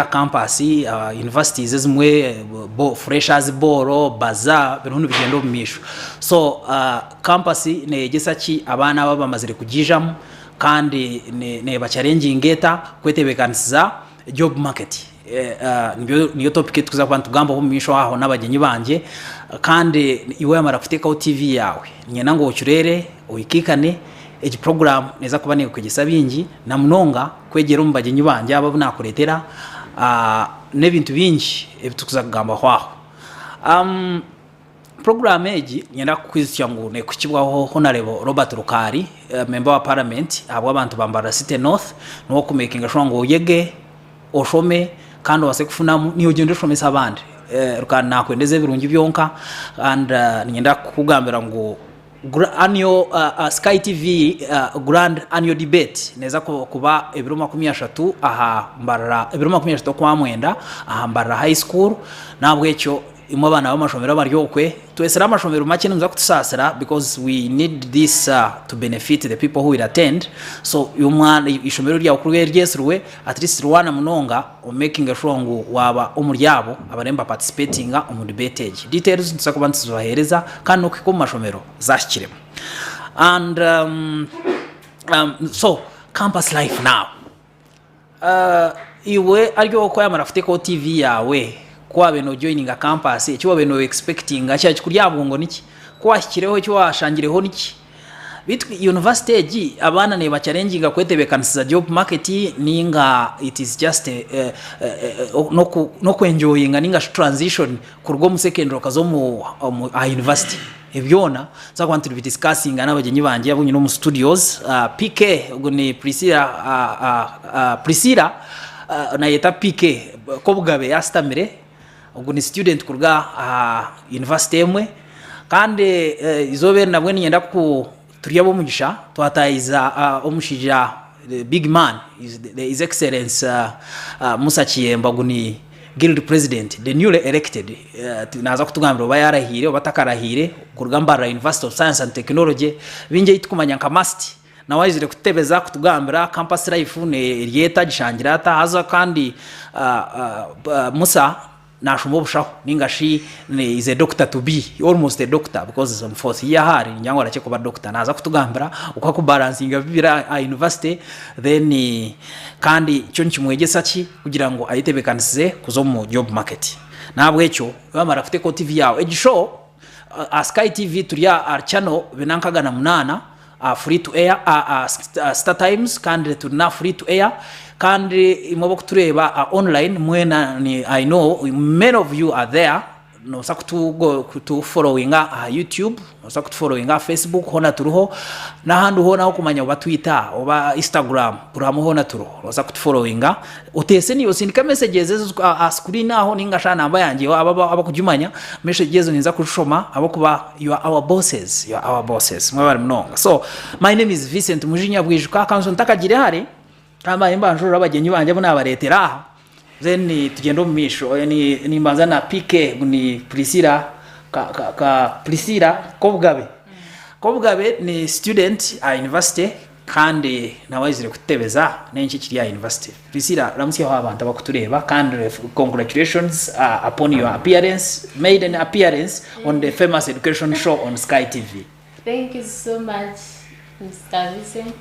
campus universities zimwe freshers boro baza bintu bigendo mumisho so campus ne gisaki abana baba bamazire kujijamo kandi ne challenging geta kwetebekanisa job market niyo topic tuza kwantu gamba ho mumisho aho nabagenyi banje kandi iwe yamara kuteka TV yawe nyena ngo ucyurere uyikikane egi program neza kubane kugisabingi na munonga kwegera umbagenyi banje aba nakuretera nebintu bingi ebitukuza kugamba hwaho program egi nyenda kwizya ngo ne kukibwaho honorable Robert Rukari member wa parliament abo abantu bambara City North no kumakinga sure ngo yege oshome kandi wase kufuna niyo gende shomesa abandi Rukari nakwendeze birungi byonka and nyenda kugambira ngo annual Sky TV grand annual debate neza kuba ebiro 13 aha mbarra ebiro 13 kwa mwenda aha mbarra high school nabwo ekyo imwe bana bamashomero baryokwe twesera amashomero make nza kutusasira because we need this to benefit the people who will attend so yumwana ishomero rya kurwe ryeserwe at least rwana munonga o making sure ngo waba umuryabo abaremba participating mu debate details nza kubantu zohereza kandi no kwiko mashomero zashikiremo and so campus life now iwe aryo ko yamara futeko TV yawe kwa beno joining a campus cyo beno expecting acha kuryabo ngo niki kwashyikireho cyo washangireho niki bitwi university egi abana ne ba challenging kwetebekanisa job market ninga it is just no enjoying ninga transition kurwo mu secondary kazo mu university ebyona za kwantu bi discussing n'abagenyi banje abunye no mu studios PK ubwo ni Priscilla na yeta PK ko bugabe yastamire ubwo ni student kurga university emwe kandi izobe nabwe nyenda ku turiyabo mugisha twatayiza omushija big man is excellence Musa Chiyemba guni guild president the newly elected naza kutugambira bayarahire batakarahire kurugamba University of Science and Technology binje itukumanya nka must na wazire kutebeza kutugambira campus life ne ryeta gishangira ata haza kandi Musa nashumo bushaho ningashi is a doctor to be almost a doctor because I'm fourth year hari nyango arache kuba doctor naza kutugambira uko ku balancing bibira university then kandi cyo nkimwegesa ki kugira ngo ayitebekanise kuzo mu job market nabwo ecyo bamara fite ko TV yawe egisho Sky TV turiya our channel benankagana 8 free to air Star Times kandi turna free to air kandi imobo kutureba online mwena ni I know many of you are there no sakutu go to following YouTube no sakutu following Facebook hona turuho na handu hona ho kumanya oba Twitter oba Instagram puramu hona turuho no sakutu following utese ni yosindika messages screen aho ninga shana namba yanje aba kujumanya messages ninza kushoma abo kuba you are our bosses mwabari mnonga so my name is Vincent Mujinya bwijuka kanso ntakagire hari kama imba njuro abagenyi banje bo nabaretera then tugendo mumisho ni mbanza na PK ni Priscilla Priscilla Kobugabe ni student a university kandi nawazire kutebeza nenshi kiri ya university Priscilla ramsi aho abantu bakutureba kandi congratulations upon your appearance made an appearance on the famous education show on Sky TV. Thank you so much Mr. Vincent.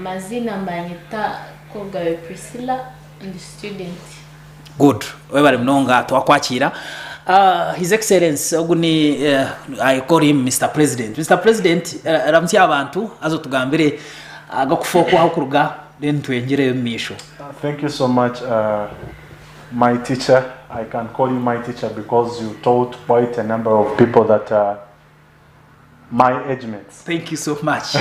Mazina mbanyita Kobugabe Priscilla and the student. Good. Webale mnonga twakwakira. His Excellency oguni I call him Mr. President. Mr. President ramsi abantu azotugambire agakufoko hakuruga then twengire misho. Thank you so much my teacher. I can call you my teacher because you taught quite a number of people that are my age mates. Thank you so much.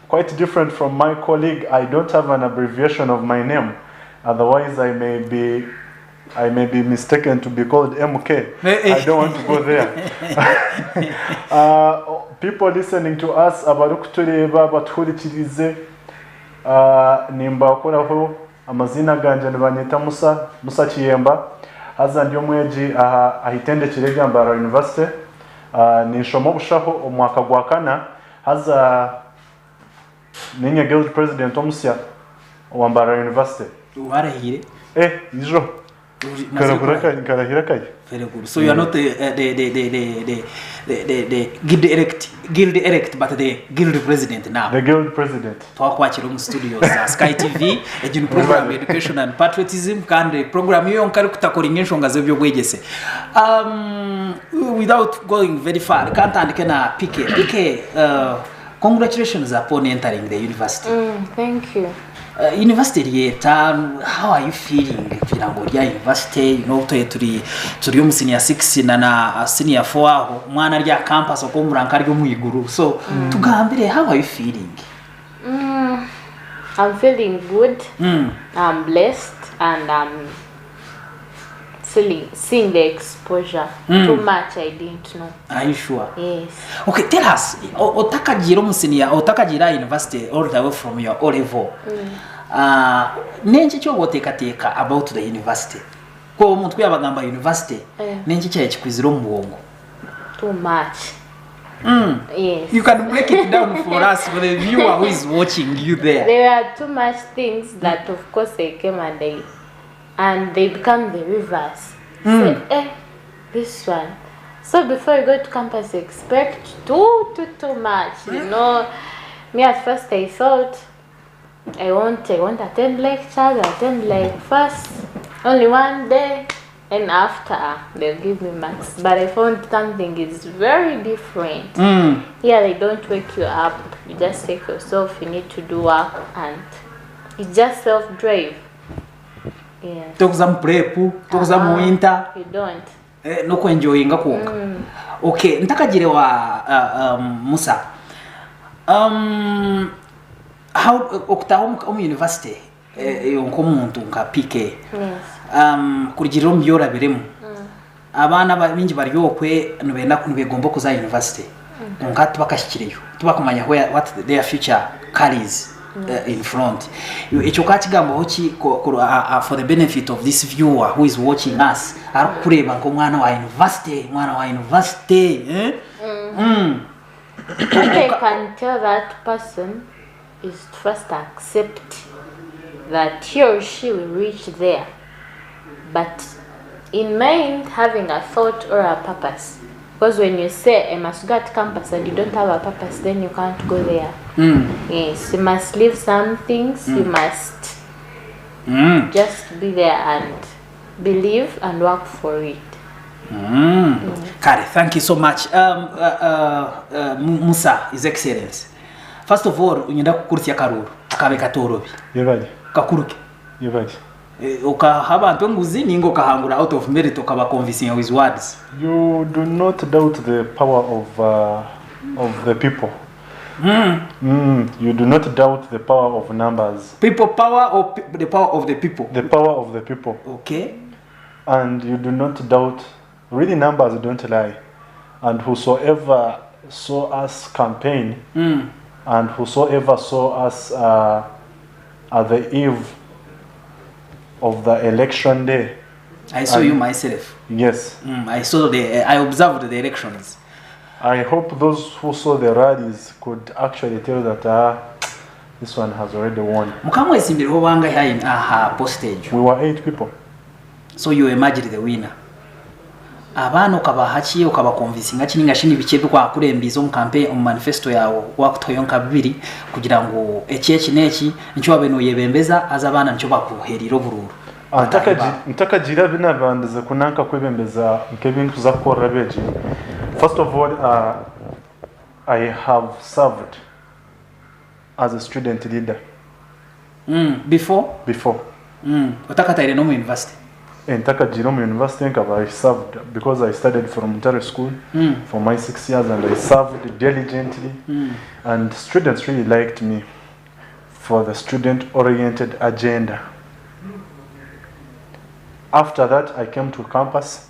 Quite different from my colleague. I don't have an abbreviation of my name. Otherwise, I may be mistaken to be called MK. I don't want to go there. People listening to us abarukutureba baturikirize nimba koraho amazina ganje nibanyita Musa Chiyemba haza ndiyo mweji ahitende Kiregamba University nishomo bushaho omwaka gwa kana haza ninye guild president omusya Wambara University. warahire Ijo. Karahira kai. Very good. So you are not the guild elect, but the guild president now. The guild president. Twakwakira mu studios za Sky TV ejinu program education and patriotism kandi program yo nkari kutakora inshonga zebyo gwegese. Without going very far, can't andike na PK. Congratulations upon entering the university. Thank you. University yeta, how are you feeling? Filango ya university, you know, turi mu senior 6 na senior 4 aho mwana rya campus ko murankari yo muiguru. So tugambire, how are you feeling? I'm feeling good. I'm blessed and I'm seeing the exposure. Too much I didn't know. Are you sure? Yes. Okay, tell us. Otakajira mu senior, otakajira university all the way from your O level. Nenje cyo gotekateka about the university. Ko umuntu yabagamba university. Nenje cyaye kikwizira mu bwongo. Too much. Yes. You can break it down for us, for the viewer who is watching you there. There are too much things that of course they came and they become the reverse. Say, this one. So before you go to campus, you expect too much. You know, me at first I thought I won't attend lectures. I attend like first only one day, and after they'll give me marks. But I found something is very different. Here they don't wake you up. You just take yourself. You need to do work, and it's just self-drive. Yeah. Tokuza mprepu, tokuza mu winter. You don't. No ku enjoyinga konka. Okay, ntakagire wa Musa. How okutaho mu university yonko muntu nka PK. Yes. Kurigiro mbyora biremu. Abana bamingi baryokwe nubenda kunubegomba kuza university. Nka tubakashikiriyo. Tubakumanya what their future carries. In front. Echo kakigambo hoki for the benefit of this viewer who is watching us akureba ngo mwana wa university I can tell that person is to first accept that he or she will reach there, but in mind having a thought or a purpose. Because when you say I must go at campus and you don't have a purpose, then you can't go there. Yes, you must leave some things. You must just be there and believe and work for it. Kari, thank you so much. Musa, His Excellency. First of all, unyenda kukurtia karuru, kabe katorobi. Yebaje. Kakuruke. Yebaje. Ukahaba ntonguzi ningo kahangura out of merit ukaba convincing with words. You do not doubt the power of the people. You do not doubt the power of numbers. People power or the power of the people? The power of the people. Okay. And you do not doubt, really numbers don't lie. And whosoever saw us campaign, and whosoever saw us at the eve of the election day. I saw you myself. Yes. I observed the elections. I hope those who saw the rallies could actually tell that this one has already won. We were 8 people. So you emerged the winner. Abana ukabahakiye ukabakonvinsinga kininga shini bichebe kwa kurembizo mu campaign mu manifesto yawo wakutoyonka 2 kugira ngo ekyeki neki nicyo babeno yebembeza azabana nicyo bakuheriro bururu. Ntakagira binabandiza kunanka kwebembeza nkebintu zakora beji. First of all, I have served as a student leader. Before? Utakataire no mu university. In Takajiro University, I served because I studied from military school for my 6 years, and I served diligently. And students really liked me for the student-oriented agenda. After that, I came to campus,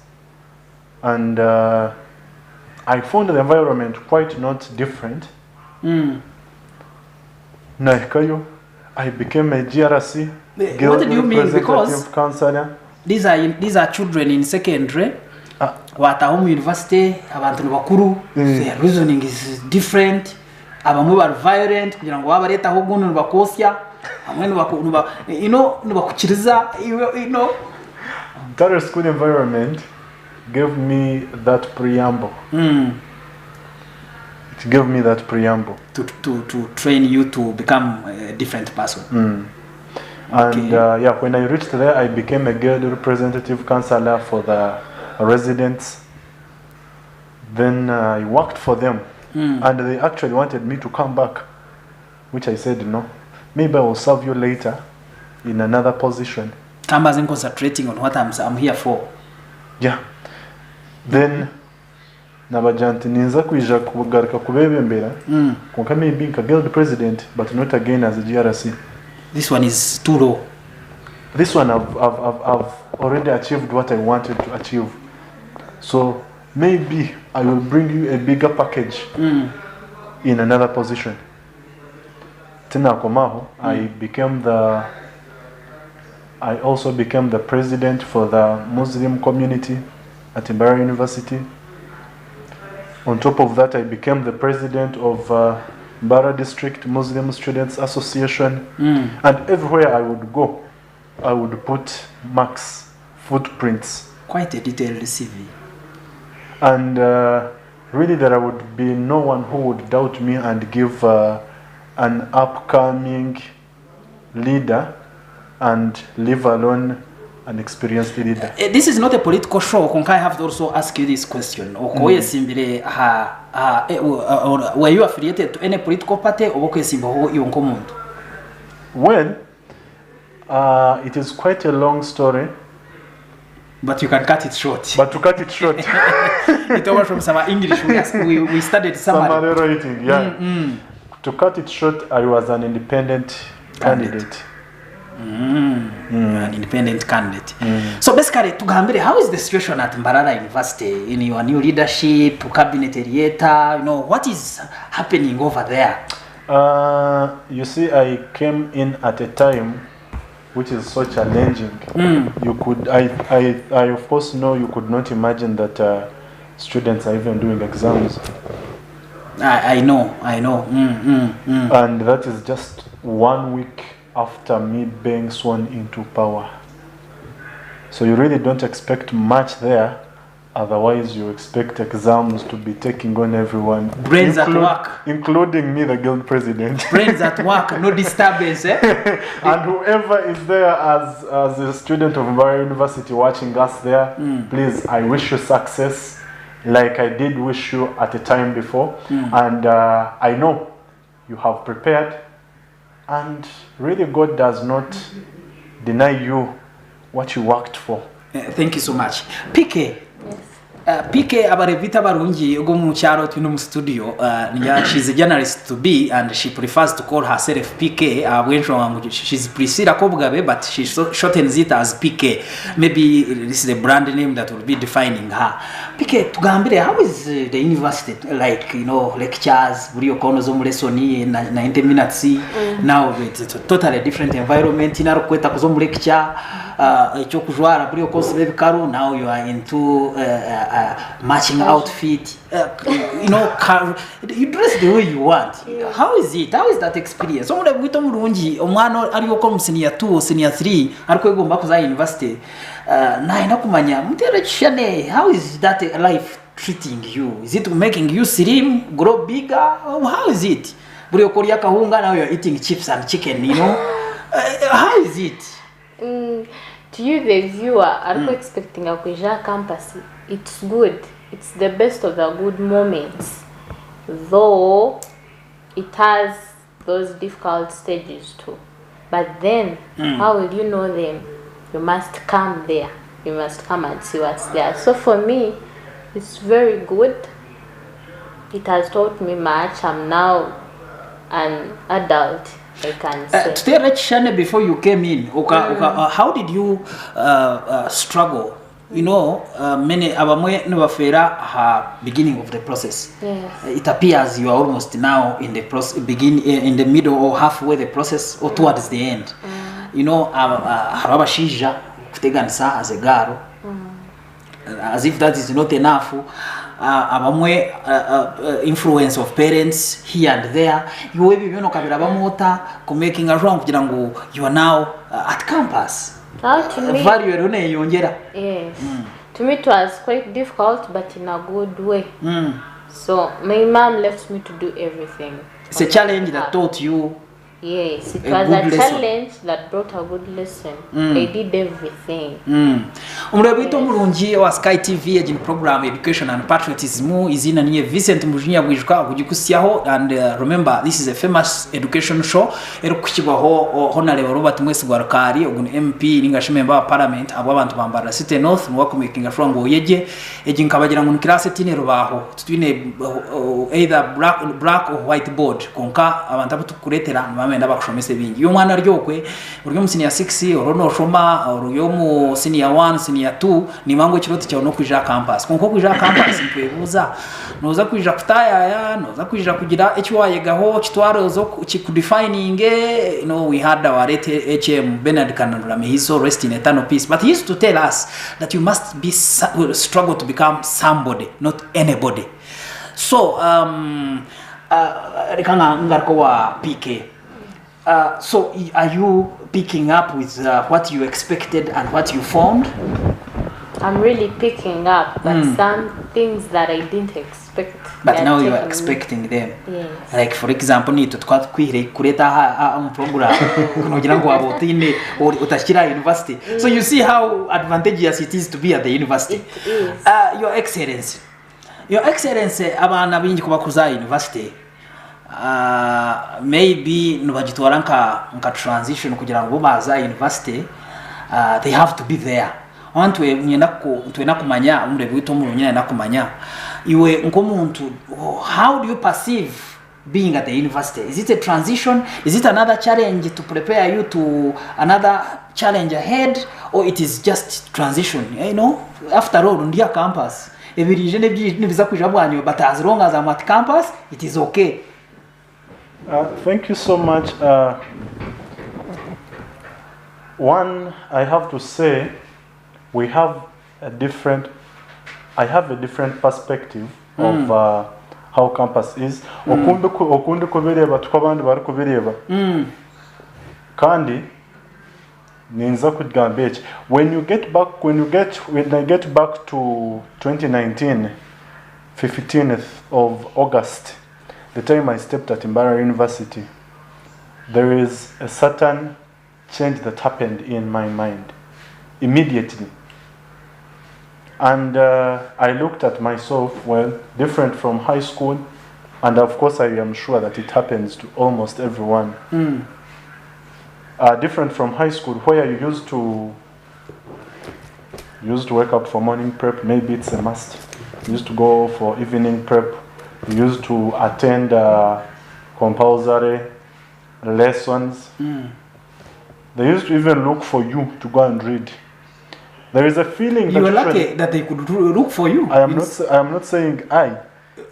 and I found the environment quite not different. Naikayo, I became a GRC. What did you mean? Because counselor. These are children in secondary. Wataho university, abantu bakuru, their reasoning is different. Abamu are violent, kugira ngo babareta ho gunu bakosya. amwe nubakukiriza you know. That school environment gave me that preamble. It gave me that preamble to train you to become a different person. And when I reached there, I became a guild representative counselor for the residents. Then I worked for them, and they actually wanted me to come back, which I said no. Maybe I will serve you later in another position. Come as in concentrating on what I'm here for. Yeah. Then nabajanti ninza kuija kugaruka kubebembera konka maybe nka guild president, but not again as a GRC. This one is too low. This one I've already achieved what I wanted to achieve. So maybe I will bring you a bigger package in another position. Tina Komaho, I also became the president for the Muslim community at Mbara University. On top of that, I became the president of Mbara District Muslim Students Association. And everywhere I would go, I would put marks, footprints. Quite a detailed CV. And really there would be no one who would doubt me and give an upcoming leader and leave alone an experienced leader. This is not a political show. I have to also ask you this question. Were you affiliated to any political party or Well, it is quite a long story. But you can cut it short. But to cut it short, it over from some English. We studied summary writing. Yeah. To cut it short, I was an independent candidate. An independent candidate. So basically, how is the situation at Mbarara University in your new leadership, cabinet area? You know, what is happening over there? You see, I came in at a time which is so challenging. You could, I of course know you could not imagine that students are even doing exams. I know. And that is just 1 week after me being sworn into power. So you really don't expect much there. Otherwise, you expect exams to be taking on everyone. Brains at work. Including me, the guild president. Brains at work, no disturbance. And whoever is there as a student of Mbara University watching us there, please, I wish you success like I did wish you at a time before. And I know you have prepared. And really, God does not deny you what you worked for. Thank you so much. PK. PK abarevita barungi ugo mu cyaro tino mu studio she's a journalist to be and she prefers to call herself PK she's Priscilla Kobgabe but she shortens it as PK. Maybe this is the brand name that will be defining her. PK tugambire, how is the university like, you know, lectures buri okono zo mu lesson 90 minutes now it's a totally different environment inaro kweta kuzo mu lecture icyo kujwara buri okono bebikaru now you are into matching outfit, you know, you dress the way you want. How is it? How is that experience? So we told Murungi, Omano, are you come senior 2 or senior 3? Are you going back to university? How is that life treating you? Is it making you slim, grow bigger? How is it? Now you're eating chips and chicken, you know? How is it? To you, the viewer, are you expecting a Kuja campus? It's good. It's the best of the good moments. Though it has those difficult stages too. But then, how will you know them? You must come there. You must come and see what's there. So for me, it's very good. It has taught me much. I'm now an adult, I can say. Today, before you came in, how did you struggle? You know, many abamwe nubafera beginning of the process. Yes. It appears you are almost now in the process, in the middle or halfway the process or towards the end. You know, harabashija kuteganisa as a girl, as if that is not enough. abamwe influence of parents here and there iwe bibino kabira bamota ku making a wrong kugira ngo you are now at campus. To me, value rone yongera. Yes. To me it was quite difficult, but in a good way. So my mom left me to do everything. It's a challenge that taught you. Yes, it a was good a lesson. challenge that brought a good lesson. I did everything. Umurabito mulungi wa Sky TV agin program Education and Patriotism izina niye Vincent Mujinya bwijwa kugikusyaho, and remember this is a famous education show ero kukigwaho Honorable Robert Mwesi Gwarkari ogun MP ningashi member wa parliament abo abantu bambara City North mu wakumakinga frango yeje egin kabagira ngo class 10 rubaho tutwine either black or white board konka abantu abatukuretera bamenda bakushomese bingi yo mwana ryokwe uryo mu senior 6 orono shoma uryo mu senior 1 senior 2 ni mango kiroti cyawo no kwija campus konko kwija campus mpwebuza noza kwija kutaya noza kwija kugira HY gaho kitwaro zo kikudefining we had our HM Bernard Kananura Mehiso, rest in eternal peace, but he used to tell us that you must be struggle to become somebody, not anybody. So rekanga ngarko wa PK. So are you picking up with what you expected and what you found? I'm really picking up, but some things that I didn't expect. But now you are expecting them. Yes. Like for example, ni tutwa kureta program kunogira ngo abotine utashira university. So you see how advantageous it is to be at the university. It is. Your excellency abana bingi kubakuza university. Maybe nubagitwara nka transition kugira ngo baza university, they have to be there. Wantu twena kumanya umurebe wito murunya na kumanya iwe nkomuntu, how do you perceive being at the university? Is it a transition? Is it another challenge to prepare you to another challenge ahead, or it is just transition? You know, after all ndia campus ebirije nebiza kuja bwanyu, but as long as I'm at campus it is okay. Thank you so much. One, I have to say, I have a different perspective of how campus is. Okunde kubireba tukabandi bari kubireba. Kandi ninza kugamba echi. When I get back to 2019, 15th of August, the time I stepped at Mbara University, there is a certain change that happened in my mind immediately. And I looked at myself, well, different from high school, and of course I am sure that it happens to almost everyone. Different from high school, where you used to wake up for morning prep, maybe it's a must. You used to go for evening prep. You used to attend compulsory lessons. They used to even look for you to go and read. There is a feeling that you were lucky that they could look for you. I am not saying I.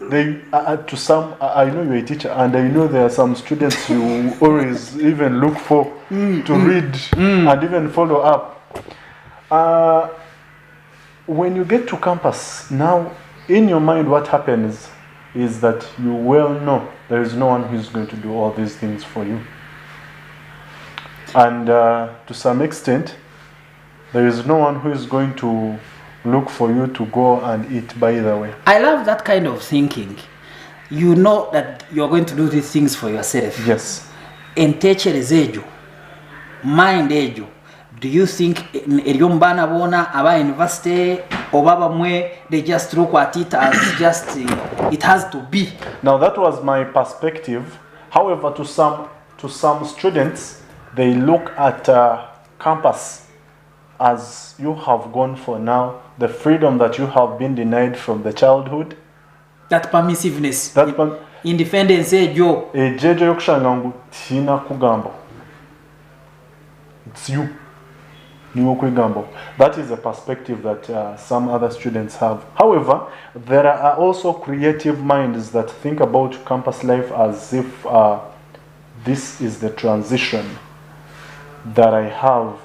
They to some. I know you're a teacher, and I know there are some students you always even look for to read and even follow up. When you get to campus now, in your mind, what happens is that you well know there is no one who is going to do all these things for you. And to some extent, there is no one who is going to look for you to go and eat by the way. I love that kind of thinking. You know that you're going to do these things for yourself. Yes. Entechereze ejo, mind ejo. Do you think eryombana bona aba university obaba mwe they just look at it as just it has to be? Now that was my perspective. However, to some students, they look at campus as you have gone for now, the freedom that you have been denied from the childhood. That permissiveness. Independence ejo. Ejeje yokushanga ngu tina kugamba. It's you. That is a perspective that some other students have. However, there are also creative minds that think about campus life as if this is the transition that I have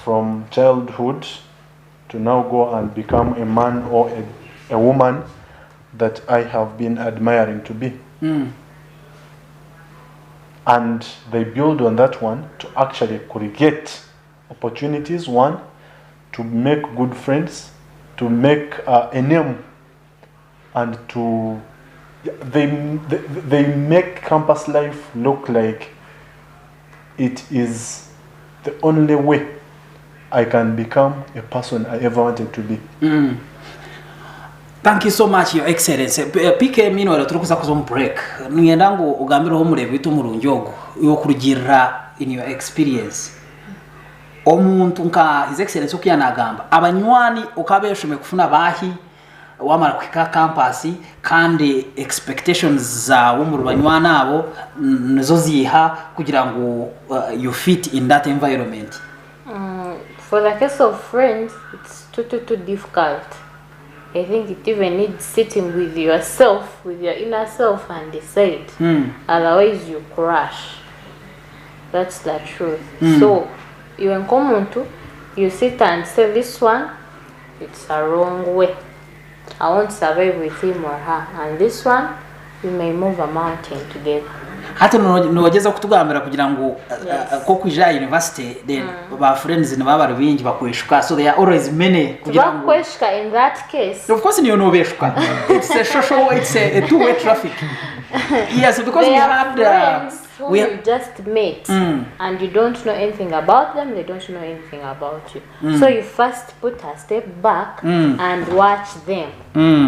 from childhood to now go and become a man or a woman, that I have been admiring to be. And they build on that one to actually create opportunities, one, to make good friends, to make a name, and to they make campus life look like it is the only way I can become a person I ever wanted to be. Thank you so much, Your Excellency. PK mino wala turukuza kuzomu break. Niendangu ugambiro homure vitu murunjogo yokurugira in your experience. Omuntu nka His Excellency ukiyana agamba abanywani ukabeshume kufuna bahi wamara kwika campus kandi expectations za umuru banywana abo nizo ziha kugira ngo you fit in that environment. For the case of friends, it's too difficult. I think it even needs sitting with yourself, with your inner self, and decide. Otherwise, you crash. That's the truth. So, you in common too, you sit and say, this one, it's a wrong way. I won't survive with him or her. And this one, we may move a mountain together. Hata nowageza kutugambira kugira ngo ko kwija university then ba friends ni baba bingi bakweshuka, so there are always many kugira ngo bakweshuka. In that case, of course you know beshuka. It's a social, it's a two-way traffic. Yes, because we have friends who you just met and you don't know anything about them, they don't know anything about you. So you first put a step back and watch them.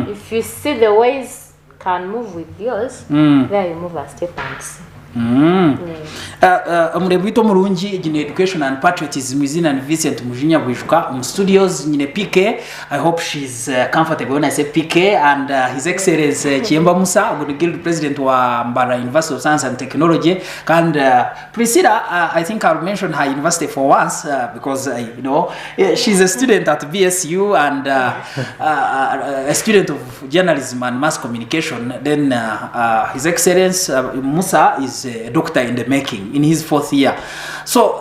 If you see the ways can move with yours, there you move a step and see. Murebito murungi in education and patriotism is in and Vincent Mujinya Bwishuka studios nyine PK. I hope she's comfortable when I say PK, and His Excellency Chiemba Musa, the Guild President wa Mbara University of Science and Technology, and Priscilla, I think I'll mention her university for once because you know she's a student at BSU and a student of journalism and mass communication. Then His Excellency Musa is a doctor in the making in his 4th year. So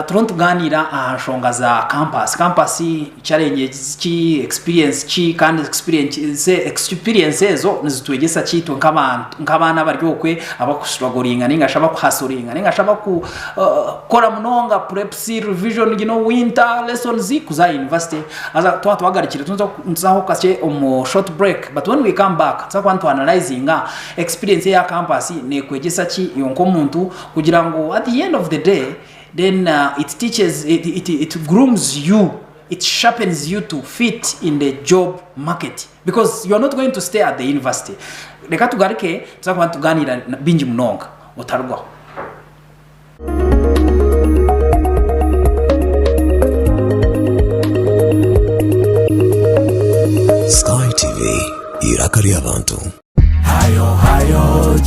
turontuganira shonga za campus challenges chi experience chi kandi experiences zo nizitwegesa chitu nk'abana baryokwe abakustrugglinga ninga shaba kuhasuringa ninga shaba ku kora munonga preps revision, you know, winter lessons kuza university aza twagarikira tunzaho kache short break, but when we come back tsakwanta analyzing experience ya campus ne kwegesa chi yonko muntu kugira ngo at the end of the day then it teaches it grooms you, it sharpens you to fit in the job market, because you are not going to stay at the university. Reka tugarike tsakwanta tuganira binji munonga otarugwa. Sky TV irakari abantu. Hayo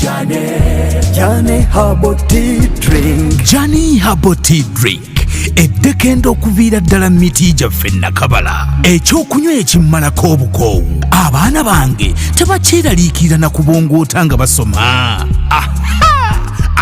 Jane Herbal Tea Drink. Jani Herbal Tea Drink eddekendo okuviira ddala miti gyaffe nakabala, ekyokunywa ekimmalako obukoowu. Abaana bange tebakyeraliikirira na kubongoota nga basoma.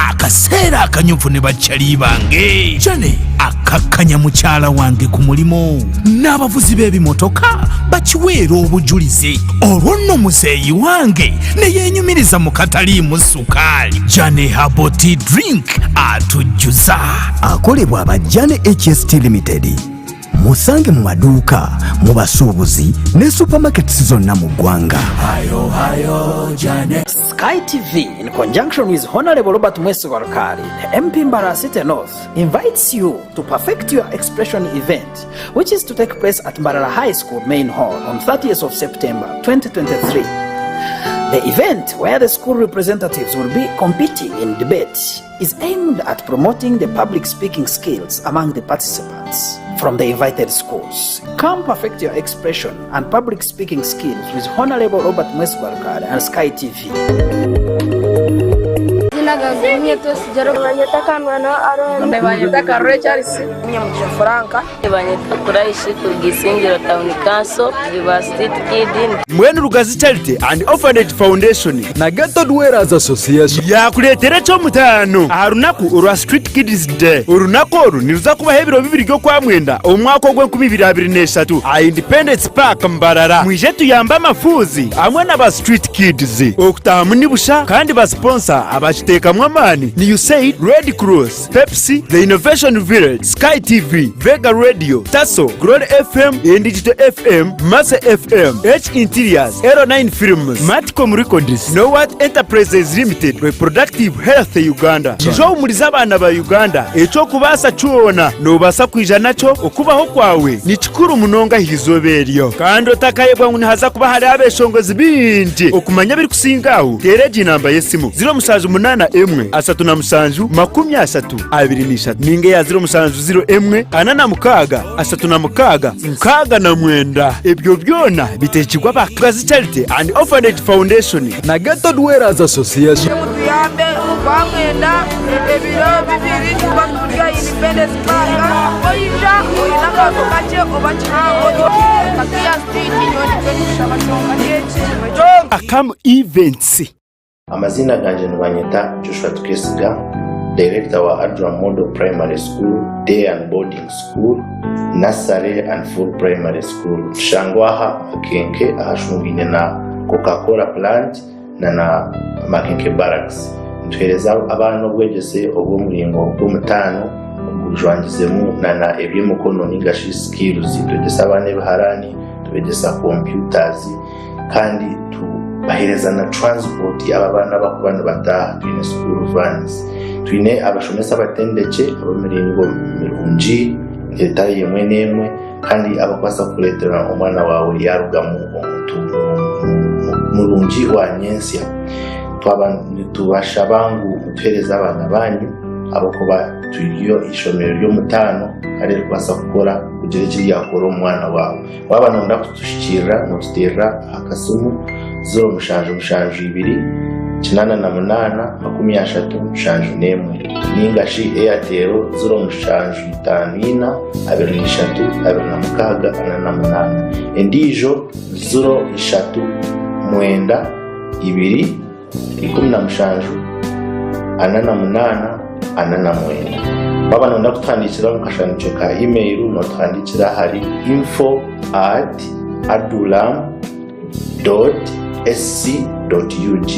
Akaseera akanyuvu ne bakyali bange. Jane akakkanya mukyala wange ku mulimu, n'abavuzi b'ebimotoka bakiweera obujulizi. Olwo nno muzeeyi wange ne yeenyumiriza mu kataliimu sukaali. Jane Herbal Tea Drink atujjuza. Akolebwa aba Jane HST Limited. Musange mu maduuka, mu basuubuzi ne supermarkets zonna mu ggwanga. Hayo Jane. Sky TV, in conjunction with Honorable Robert Mwesiwarkari, the MP Mbara City North, invites you to Perfect Your Expression event, which is to take place at Mbarara High School Main Hall on 30th of September 2023. The event, where the school representatives will be competing in debate, is aimed at promoting the public speaking skills among the participants from the invited schools. Come perfect your expression and public speaking skills with Honorable Robert Mwesiwarkari and Sky TV. Jina Nyaga Gumieto Sijaro Banyataka Mwana Aron Banyataka Richards Nyamusha Franka Banyataka Kuraishi Kurgisingiro Town Council University Kid Mwenu Rugazi Charity and Orphanage Foundation na Gotv Association yakuletera cyo mutano aharunaku urwa Street Kids Day urunako uru niruza kuba hebiro bibiri ryo kwa mwenda umwaka gwe 2023 a Independence Park Mbarara mwije tuyamba amafuzi amwe n'aba Street Kids okutaha munibusha kandi ba sponsor abashiteka mwamani ni USAID, Red Cross, Pepsi, The Innovation Village, Sky TV, Vega Radio, Tasso, Glory FM, Digital FM, Massa FM, H Interiors, Aero 9 Films, Matcom Records, Nowat Enterprises Limited, Reproductive Health Uganda. Jijo umuriza abana ba Uganda eco kubasa cuona no basa kwijana cyo okubaho kwawe ni cikuru munonga hizoberyo kandi otakayebwa ngo haza kuba hari abeshongozi binje okumanya biri kusingaho tereje namba yesimu 078 asatu na musanju 33 ninge ya 070 anana mukaga asatu na mukaga mukaga na mwenda ebyo byona bitekigwa ba Gazi Charity and Orphanage Foundation na Gotv Association Mutuyambe Bamwenda Ebiro Bibiri Tubaturya Independence Park Oyija Oyinaka Tukache Obachiro Katia Street Nyoni Kwenisha Bashonga Yechi Akam Events. Amazina ganje nibanyeta Joshua Tukesiga, Director wa Adra Model Primary School, Day and Boarding School, Nursery and Full Primary School. Shangwaha Makenke ahashungine na Coca-Cola plant na Makenke Barracks. Ntwereza abana obwegese obw'omulingo bw'omutano obujwangizemu na eby'emukono n'ingashi skills. Twegesa abana ebiharani, twegesa computers kandi bahereza na transport ababana bakubana bataha twine school vans twine abashomesa batendeke abamiringo mirungi etaye yemwe nemwe kandi abakwasa kuletera umwana wawe yaruga mu omuntu murungi wa nyensya tubasha bangu mutwereza abana banyu abakuba tuyo ishomero ryo mutano ari kwasa gukora kugerekiri yakora umwana wawe wabana ndakutushikira no tutera akasumu 0 kinana na munana 30 ningashi Airtel 0 5 endijo 0 2 baba nonda kutwandikira mukashanicyo ka email no twandikira hari info@adulam.sc.ug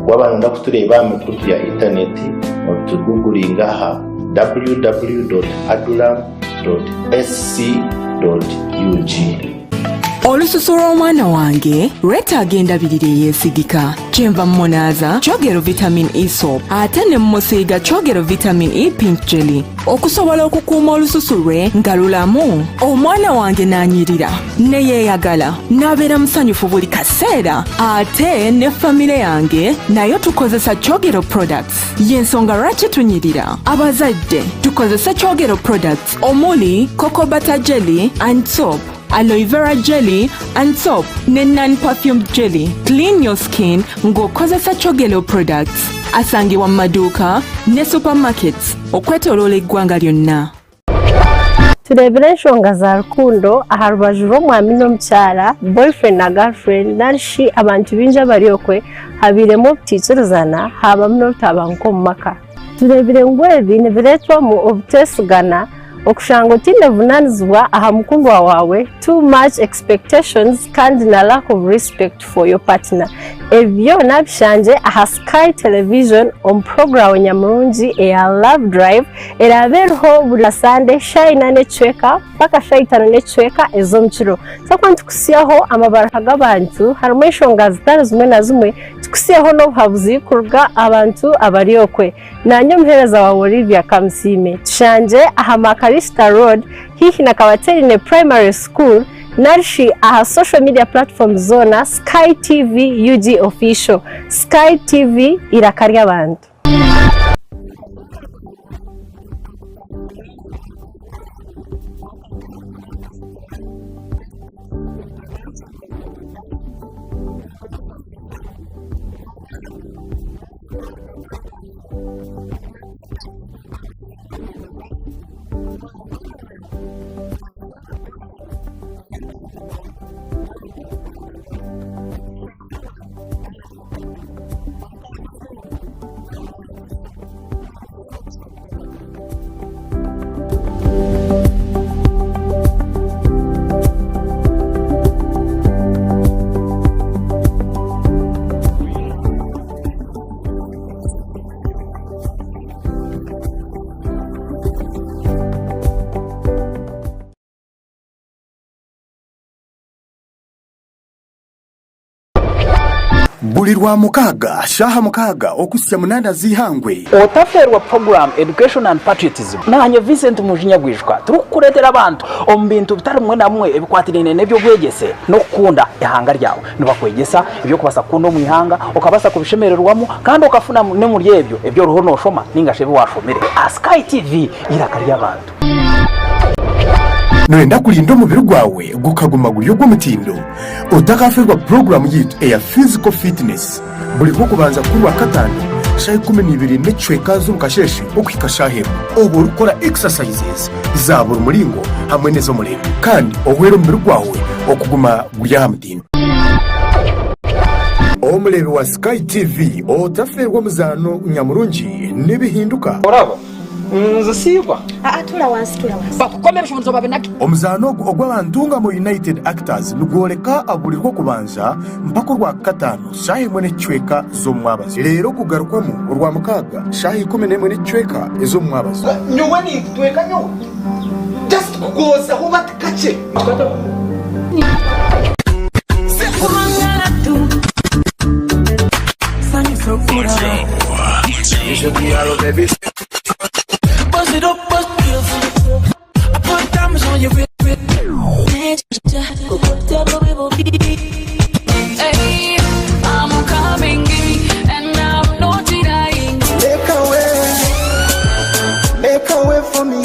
waba nonda kutureba mikutu ya internet no tugugulinga ha www.adulam.sc.ug. Olususu lw'omwana wange lwetaaga endabirira eyeesigika kyenva mmonaza kyogero vitamin E soap ate ne mmusiiga kyogero vitamin E pink jelly okusobola okukuuma olususu lwe nga lulamu. Omwana wange n'anyirira ne yeeyagala n'abeera musanyufu buli kaseera ate ne famire yange nayo tukozesa kyogero products. Y'ensonga lwaki tunyirira abazadde tukozesa kyogero products omuli cocoa butter jelly and soap, aloe vera jelly and soap ne non-perfumed jelly. Clean your skin ng'okozesa kyogero products. Asangibwa mu maduuka ne supermarkets okwetooloola eggwanga lyonna. Turebere ensonga za rukundo aha rubaju rw'omwami n'omukyala, boyfriend na girlfriend narishi abantu bingi abari okwe habiremu obutiikirizana habamu n'obutabanguko omu maka. Turebere ngu ebi nibireetwamu obuteesigana okushanga otine vunanizibwa aha mukundwa wawe, too much expectations kandi na lack of respect for your partner. Ebyo nabishanje aha Sky Television on program nyamurungi eya Love Drive erabereho buli Sunday shayina necweka paka shayitano necweka ezo mukiro. Sakwa tukusiyaho amabaraka g'abantu harimu ensonga zitari zimwe na zimwe tukusiyaho n'obuhabuzi kuruga abantu abari okwe. Nanyo muhereza wa Olivia Kamsime tushanje aha Makarista Road hihi na Kabaterine Primary School narishi aha social media platform zona Sky TV UG official. Sky TV irakarya abantu. buli lwa mukaga shaha mukaga okusya munanda zihangwe otaferwa program education and patriotism nanye Vincent Mujinya gwishwa turukuretera abantu ombintu bitari mwe na mwe ebikwatirine nebyo bwegese no kukunda ihanga ryawe nibakwegesa ibyo kubasa kuno mu ihanga okabasa kubishemererwamo kandi okafuna ne muri ebyo ruho no shoma ningashebi washomere Sky TV irakari abantu noenda kulinda umubiri gwawe gukaguma gulyo gw'omutindo otakaferwa program yitu eya physical fitness buli ko kubanza kuri wa katano shayi 12 n'ecweka z'umukasheshe okwika shahemu obo rukora exercises za buri muringo hamwe nezo murembe kandi ohwera umubiri gwawe okuguma gulya hamutindo omulebe wa Sky TV otaferwa muzano nyamurungi nibihinduka orabo nzasibwa tula wansi bakukomera shonzo babenaki omuzano ogw'abantunga mu United Actors nugoleka abulirwa kubanza mpaka rwa katano shahi mwene chweka zo mwabazi rero kugarukwamu rwa mukaga shahi 10 mwene chweka ezo mwabazi nyuwe ni tweka nyuwe just kugoza hubati kache Hey, I'm coming in and I'm not denying. Make a way for me.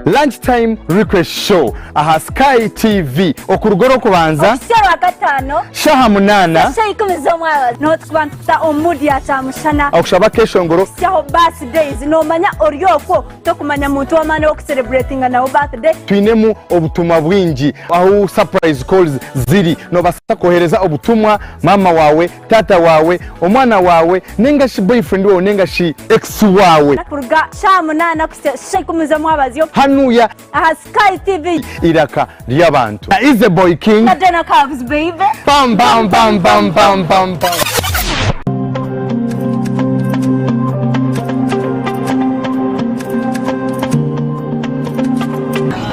Lunchtime request show aha Sky TV okurugoro kubanza Sera gatano shaha munana shayi 10 z'omwaba no twanta omudi atamushana okushaba keshongoro shaho birthdays no manya oryoko to kumanya muntu wamana ok celebrating na birthday twinemu obutumwa bwingi aho surprise calls ziri no basa kohereza obutumwa mama wawe tata wawe omwana wawe nenga shi boyfriend wawe nenga shi ex wawe nakuruga shaha munana shayi 10 z'omwaba zyo hanuya aha Sky TV iraka lyabantu is the boy king Nadena Cavs baby bam bam bam bam bam bam bam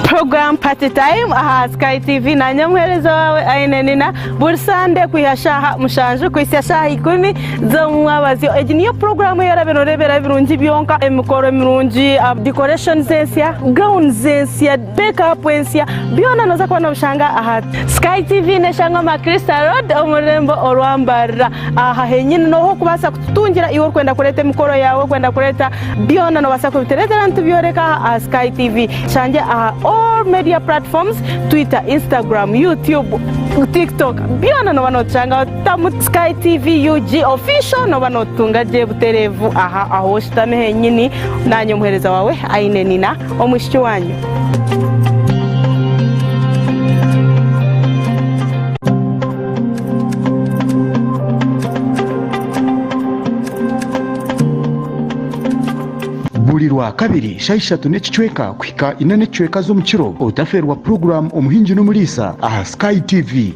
program party time aha Sky TV na nyamwerezo wawe ainenina bursande kuyashaha mushanju kwisashaha 10 zo mwabazi niyo program yaraberebera birungi byonka emikoro mirungi decoration zensia gown zensia makeup zensia byona noza kwa ushanga aha Sky TV neshanga ma Crystal Road omurembo orwambara aha henyine no kubasa kutungira iwo kwenda kureta emikoro yawe kwenda kureta byona no basa kubitereza ntu byoreka aha Sky TV chanje aha all media platforms Twitter, Instagram, YouTube, TikTok byona no banochanga tamu Sky TV UG official no banotunga je buterevu aha aho shitame henyini nanyo muhereza wawe ainenina omwishiki wanyu buli lwa kabiri shayi 3 n'ecweka kwika 4 n'ecweka zo mukiro otaferwa program omuhingi n'omulisa aha Sky TV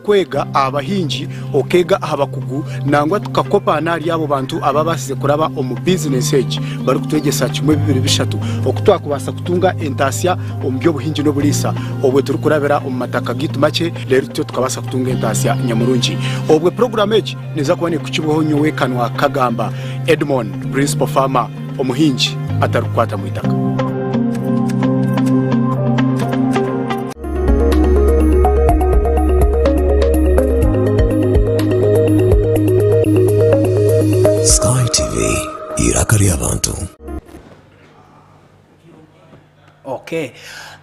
kwega abahingi okega abakugu nangwa tukakopa nari abo bantu ababasize kuraba omu business age bari kutwegesa kimwe 2-3 okutwakubasa kutunga entasya ombyo buhingi no bulisa obwe turi kurabera omu mataka gitu make rero tyo tukabasa kutunga entasya nyamurungi obwe program age neza kubone kukibuho nyowe kanwa kagamba Edmond principal farmer omuhingi atarukwata mu itaka Sky TV irakari abantu. Okay,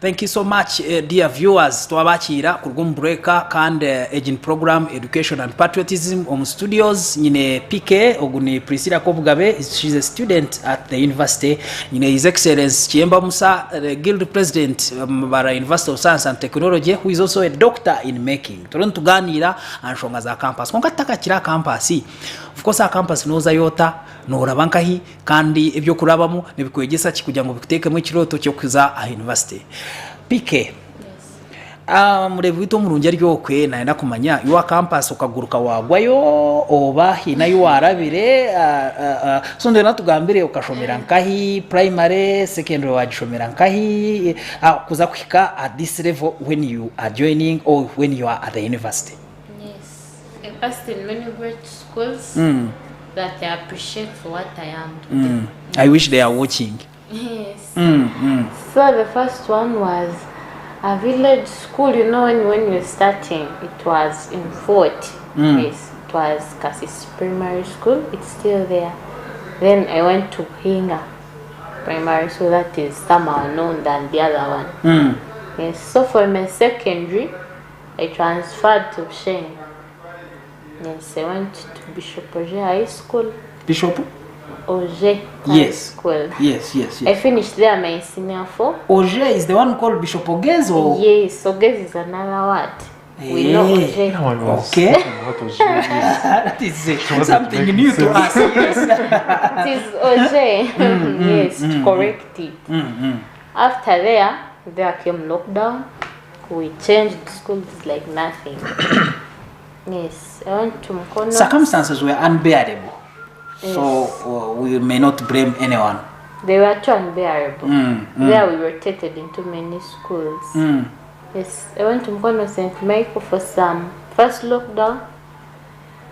thank you so much dear viewers twabakira kurwumbreka kandi agent program education and patriotism on studios nyine PK oguni Priscilla Kobugabe she's a student at the university nyine his excellence Chiemba Musa guild president bara University of Science and Technology who is also a doctor in making tuganira anshonga za campus konkataka kira campus of course a campus noza yota norabankahi kandi ibyo kurabamo nibikwegesa kikugira ngo bikuteke mu kiroto cyo kuza a university PK murebu ito murungi aryokwe naenda kumanya yuwa campus ukaguruka wagwayo oba hina yuwarabire so ndena tugambire ukashomera nkahi primary secondary wajishomera nkahi kuza kwika at this level when you are joining or when you are at the university. passed in many great schools that they appreciate for what I am today. I wish they are watching. Yes. So the first one was a village school. You know, when you're starting, it was in Fort. Yes, it was Cassis Primary School. It's still there. Then I went to Hinga Primary School. That is somehow known than the other one. Yes. So for my secondary, I transferred to Sheng. Yes, I went to Bishop Oje High School. Bishop Oje High School. Yes. I finished there my senior 4. Oje is the one called Bishop Ogez, or? Yes, Ogez is another word. We know Oje. Okay. What was That is something new to us. Yes. It is Oje. Yes, to correct it. After there came lockdown. We changed schools like nothing. Yes, I went to Mkono. Circumstances were unbearable. Yes. So we may not blame anyone. They were too unbearable. There we rotated into many schools. Yes, I went to Mkono St. Michael for some first lockdown.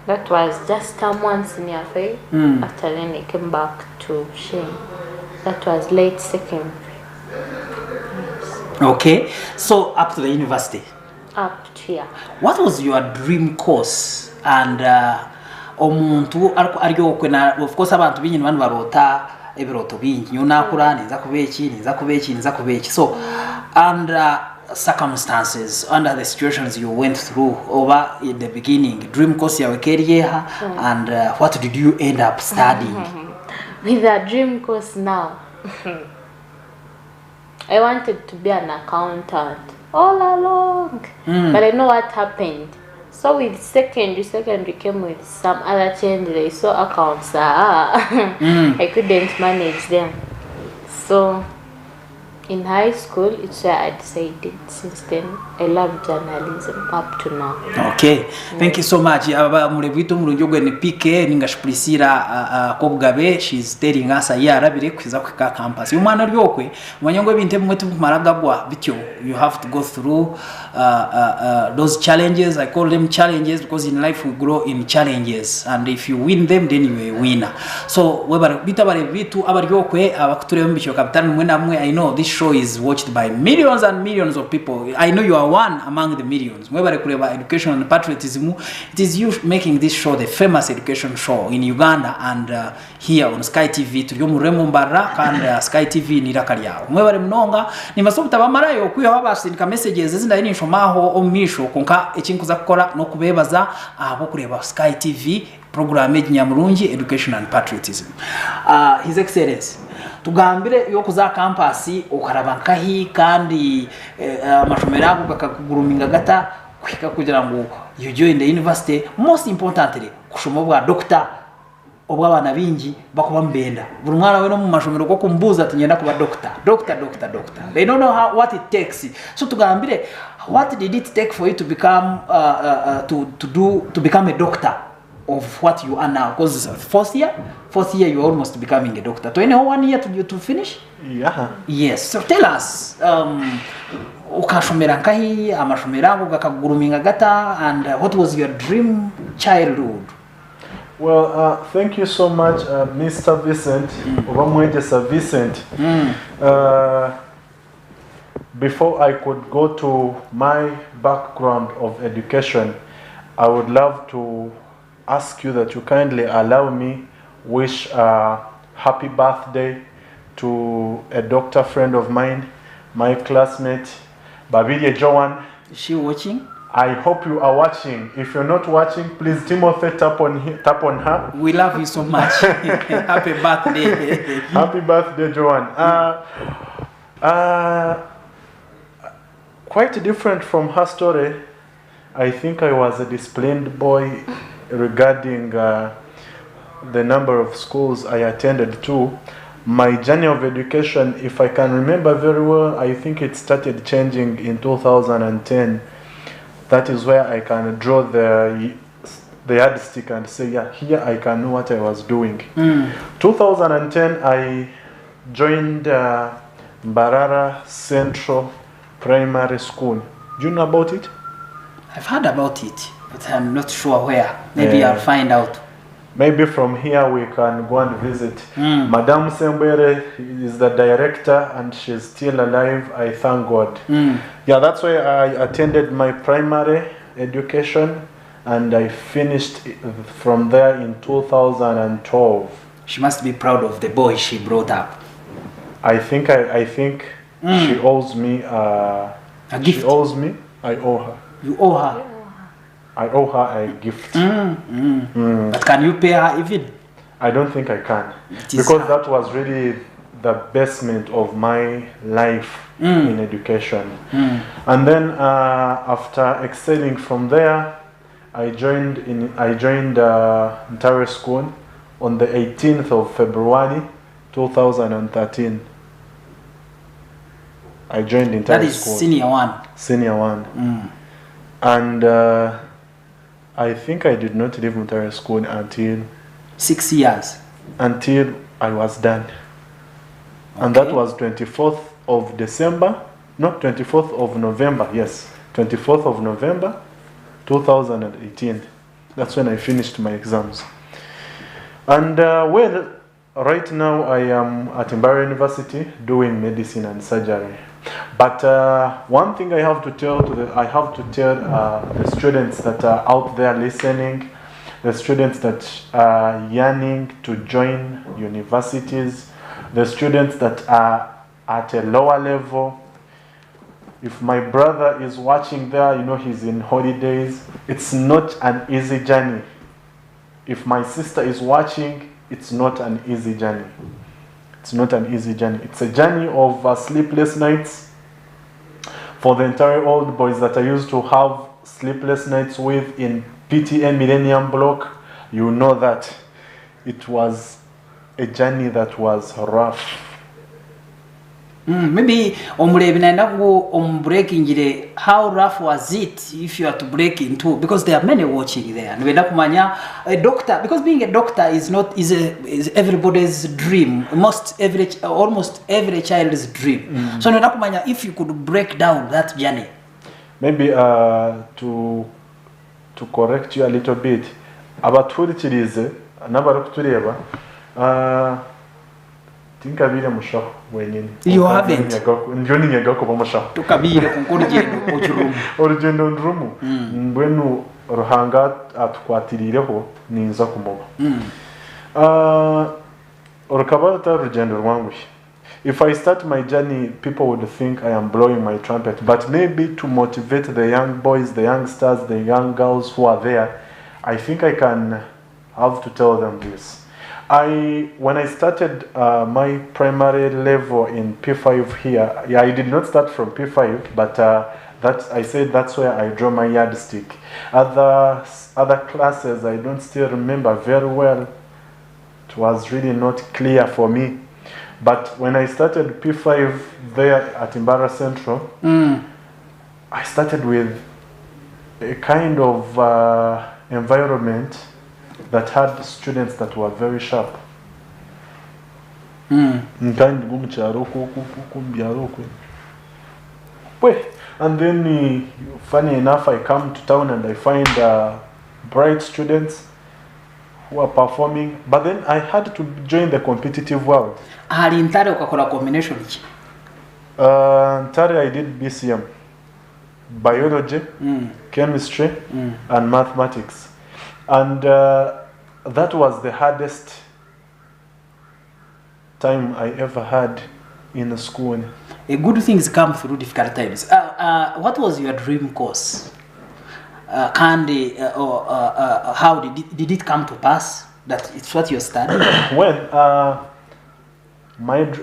That was just term 1 senior 5. After then I came back to Shane. That was late secondary. Okay, so up to the university. Up to here. What was your dream course? And omuntu aryo kwena, of course abantu binyi abantu barota ebiroto binyi yonakura niza kubeki. So under circumstances, under the situations you went through over in the beginning, dream course yawe career, and what did you end up studying? With a dream course now. I wanted to be an accountant all along, but I know what happened. So with secondary came with some other changes. I saw accounts, I couldn't manage them. So in high school, it's where I decided. Since then, I love journalism up to now. Okay, thank you so much. Murebwito murunjogwe ni PK ningashipulisira Kobgabe. She's telling us yarabire kwiza ku campus. Umwana ryokwe mwanyongwe binte mwe tumaragabwa bityo. You have to go through those challenges. I call them challenges because in life we grow in challenges, and if you win them then you are a winner. So webare bitabare bitu abaryokwe abakutureba mbicyo kapitani mwe namwe. I know this show is watched by millions and millions of people. I know you are one among the millions. Mwebare kureba Education and Patriotism. It is you making this show the famous education show in Uganda and here on Sky TV. Turiyo muremo mbara and Sky TV nirakali yao. Mwebare mnonga ni masobita bamarayo kuyo babasindika messages zinda ini shomaho omisho konka ekinkuza kukora no kubebaza abo kureba Sky TV program y'Nyamurungi Education and Patriotism. His Excellency tugambire yo kuza campus ukarabankahi kandi amashomera ago gakaguruminga gata kwika kugira ngo you join the university. Most importantly kushomo bwa doctor obwa bana bingi bakuba mbenda buri mwana we no mu mashomero ko kumbuza tugenda kuba doctor. They don't know what it takes. So tugambire, what did it take for you to become to become a doctor of what you are now? Because fourth year you're almost becoming a doctor. 1 year to finish? Yeah. Yes. So tell us, ukashomera nkahi amashomera ago gakaguruminga gata, and what was your dream childhood? Well, thank you so much, Mr. Vincent. Sir Vincent. Before I could go to my background of education, I would love to ask you that you kindly allow me wish a happy birthday to a doctor friend of mine, my classmate, Babidia Joan. Is she watching? I hope you are watching. If you're not watching, please, Timothy, tap on her. We love you so much. Happy birthday. Happy birthday, Joan. Quite different from her story. I think I was a disciplined boy regarding the number of schools I attended to. My journey of education, if I can remember very well, I think it started changing in 2010. That is where I can draw the yardstick and say, yeah, here I can know what I was doing. 2010, I joined Mbarara Central Primary School. Do you know about it? I've heard about it. But I'm not sure where. Maybe I'll find out. Maybe from here we can go and visit. Madame Sembere is the director and she's still alive. I thank God. Yeah, that's why I attended my primary education and I finished from there in 2012. She must be proud of the boy she brought up. I think she owes me a gift. She owes me. I owe her. You owe her. I owe her a gift. But can you pay her even? I don't think I can, because that was really the basement of my life in education. And then after excelling from there, I joined Ntare School on the 18th of February 2013. I joined Ntare School. That is senior one. Senior one. And I think I did not leave Ntare School until 6 years. Until I was done. And that was 24th of December, no, 24th of November, yes. 24th of November 2018. That's when I finished my exams. And well, right now I am at Mbara University doing medicine and surgery. But one thing I have to tell the students that are out there listening, the students that are yearning to join universities, the students that are at a lower level. If my brother is watching there, you know he's in holidays, it's not an easy journey. If my sister is watching, it's not an easy journey. It's not an easy journey. It's a journey of sleepless nights. For the entire old boys that I used to have sleepless nights with in PTA Millennium Block, you know that it was a journey that was rough. Maybe breaking, how rough was it if you are to break into, because there are many watching there. And a doctor, because being a doctor is everybody's dream, almost every child's dream. So if you could break down that journey. Maybe to correct you a little bit, about turikirize nabara kutureba tinkabire mushaho wenyine. You haven't. Ndio ninyaga ko bamushaho tukabire kunkurugendo ojurumu urugendo ndurumu mbwenu ruhanga atkwatirireho ninza kumuba urukaba rugendo rwangu. If I start my journey, people would think I am blowing my trumpet, but maybe to motivate the young boys, the youngsters, the young girls who are there, I think I can have to tell them this. When I started my primary level in P5 here, I did not start from P5, but that's where I draw my yardstick. Other classes I don't still remember very well. It was really not clear for me. But when I started P5 there at Mbara Central, I started with a kind of environment that had students that were very sharp. And then, funny enough, I come to town and I find bright students who are performing, but then I had to join the competitive world. Ntare ukakora combination ki? Ntare I did BCM, biology, chemistry, and mathematics, and that was the hardest time I ever had in the school. Good things come through difficult times. What was your dream course? How did it come to pass that it's what you're studying? Well,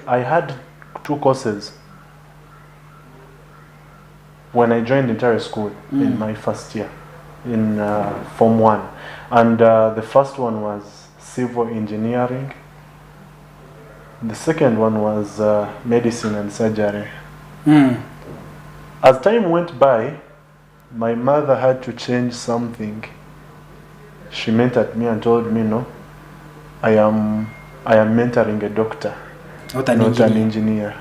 I had 2 courses when I joined Ntare School in my first year, in Form 1. And the first one was civil engineering. The second one was medicine and surgery. As time went by, my mother had to change something. She met at me and told me, no, I am mentoring a doctor, not an engineer.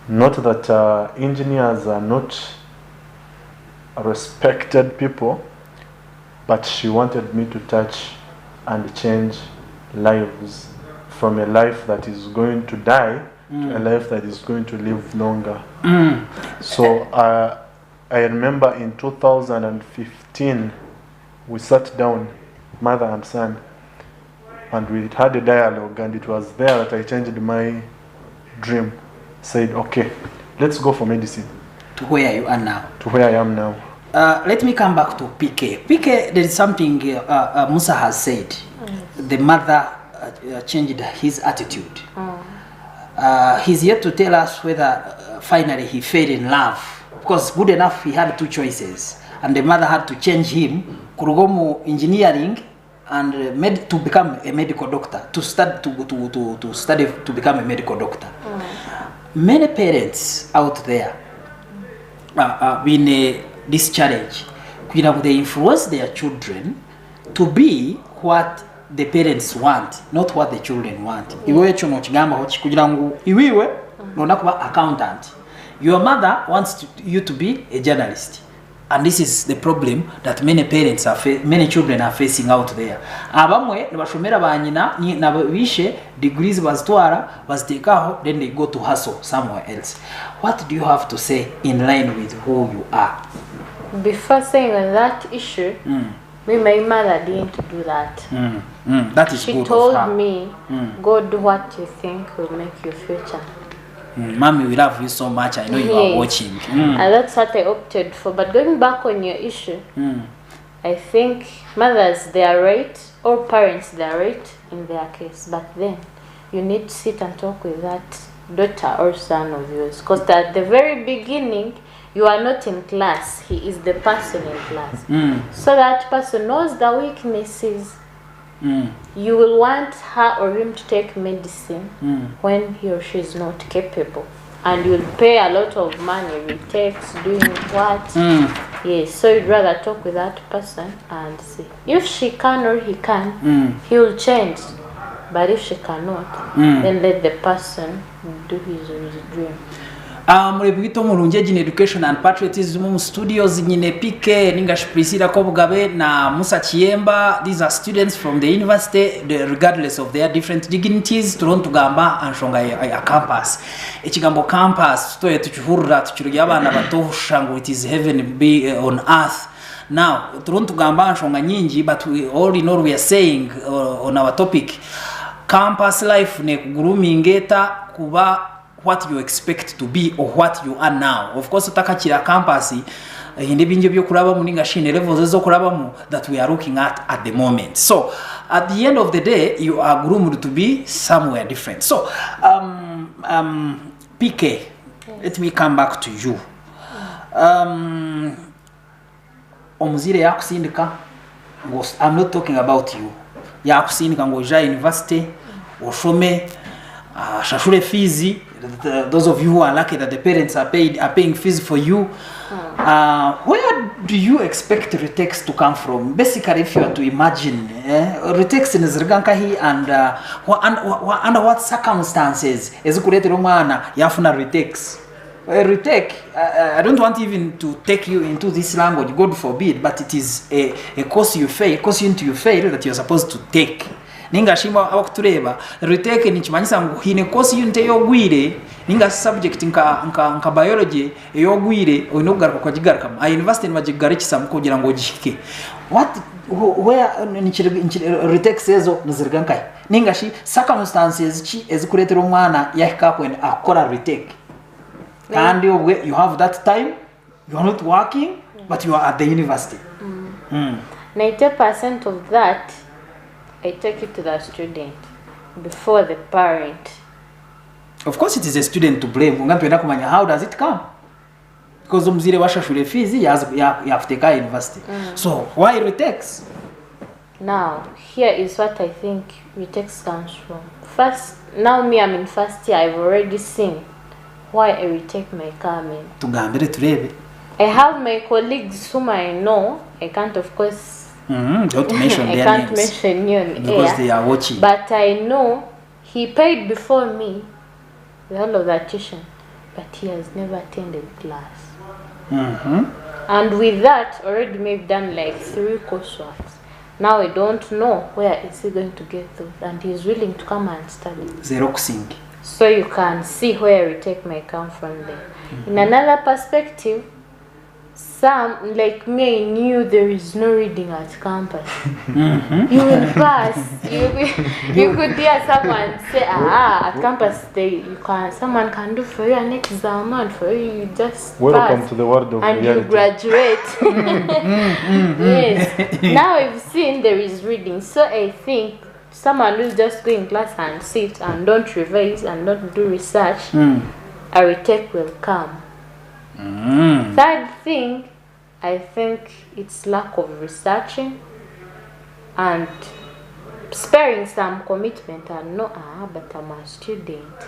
Not that engineers are not respected people, but she wanted me to touch and change lives from a life that is going to die to a life that is going to live longer. So I remember in 2015 we sat down, mother and son, and we had a dialogue, and it was there that I changed my dream. Said, okay, let's go for medicine. To where you are now. To where I am now. Let me come back to PK. PK, there is something Musa has said. The mother changed his attitude. He's yet to tell us whether finally he fell in love. Because good enough, he had two choices. And the mother had to change him, kurugomu engineering, and to become a medical doctor, to study to become a medical doctor. Many parents out there in this challenge, they influence their children to be what the parents want, not what the children want. Accountant. Your mother wants you to be a journalist. And this is the problem that many parents many children are facing out there. Abamwe nibashomera banyina na bishe degrees bazitwara bazitekaho, then they go to hustle somewhere else. What do you have to say in line with who you are? Before saying on that issue, my mother didn't do that. That is she good. She told me, go do what you think will make your future. Mommy, we love you so much. I know you are watching. And that's what I opted for. But going back on your issue, I think mothers, they are right, or parents, they are right in their case. But then you need to sit and talk with that daughter or son of yours. Because at the very beginning, you are not in class. He is the person in class. So that person knows the weaknesses. You will want her or him to take medicine when he or she is not capable, and you'll pay a lot of money, retakes, doing what. Yes, so you'd rather talk with that person and see if she can or he can, he will change. But if she cannot, then let the person do his or his dream. Murebwito mulungi in education and patriotism mu studios nyine PK Ningash Priscilla Kobugabe na Musa Chiemba. These are students from the university, regardless of their different dignities. Turon tugamba anshonga ya campus. Ekigambo campus tutoye tuchuhurira tuchurugira abana bato shango it is heaven be on earth. Now turon tugamba anshonga nyingi, but we all in all we are saying on our topic, campus life ne kugurumingeta kuba what you expect to be or what you are now. Of course, utakachira campus indi binje byo kuraba muninga shine levels zo kuraba that we are looking at the moment. So at the end of the day, you are groomed to be somewhere different. So PK, let me come back to you. Omuzire yakusindika, I'm not talking about you. Yakusindika ngoja university oshome shashure fees. Those of you who are lucky that the parents are paying fees for you. Where do you expect retakes to come from? Basically, if you are to imagine, retakes in Zirgankahi and under what circumstances is yafuna retakes? Retake, I don't want even to take you into this language, God forbid, but it is a course you fail, that you're supposed to take. Ninga shima abakutureba retake ni kimanyisa ngo hine course yunte yogwire ninga subject nka biology yogwire oyinogaruka kwa gigaruka a university majigarikisa mukugira ngo gishike where retake sezo nizirgankai ninga shi circumstances chi ezikuretera umwana yakakwen akora retake and you have that time, you are not working but you are at the university. 90% of that I take it to the student before the parent. Of course, it is a student to blame. How does it come? Because umzire washashure fees, you have to take university. So why retakes? Now, here is what I think retakes comes from. First, now me I'm in first year, I've already seen why a retake may come in. I have my colleagues whom I know. I can't, of course, don't mention their I can't names mention you because air, they are watching. But I know he paid before me the whole of that tuition, but he has never attended class. And with that, already maybe done like 3 courseworks. Now I don't know where is he going to get those, and he's willing to come and study. Zero kusing. So you can see where retake may come from there. In another perspective, some like me knew there is no reading at campus. You will pass. You could hear someone say, at campus someone can do for you an exam, and for you just welcome pass to the world of and reality. you graduate. Yes. Now we've seen there is reading, so I think someone who's just go in class and sit and don't revise and don't do research, a retake will come. Third thing, I think it's lack of researching and sparing some commitment and no, but I'm a student.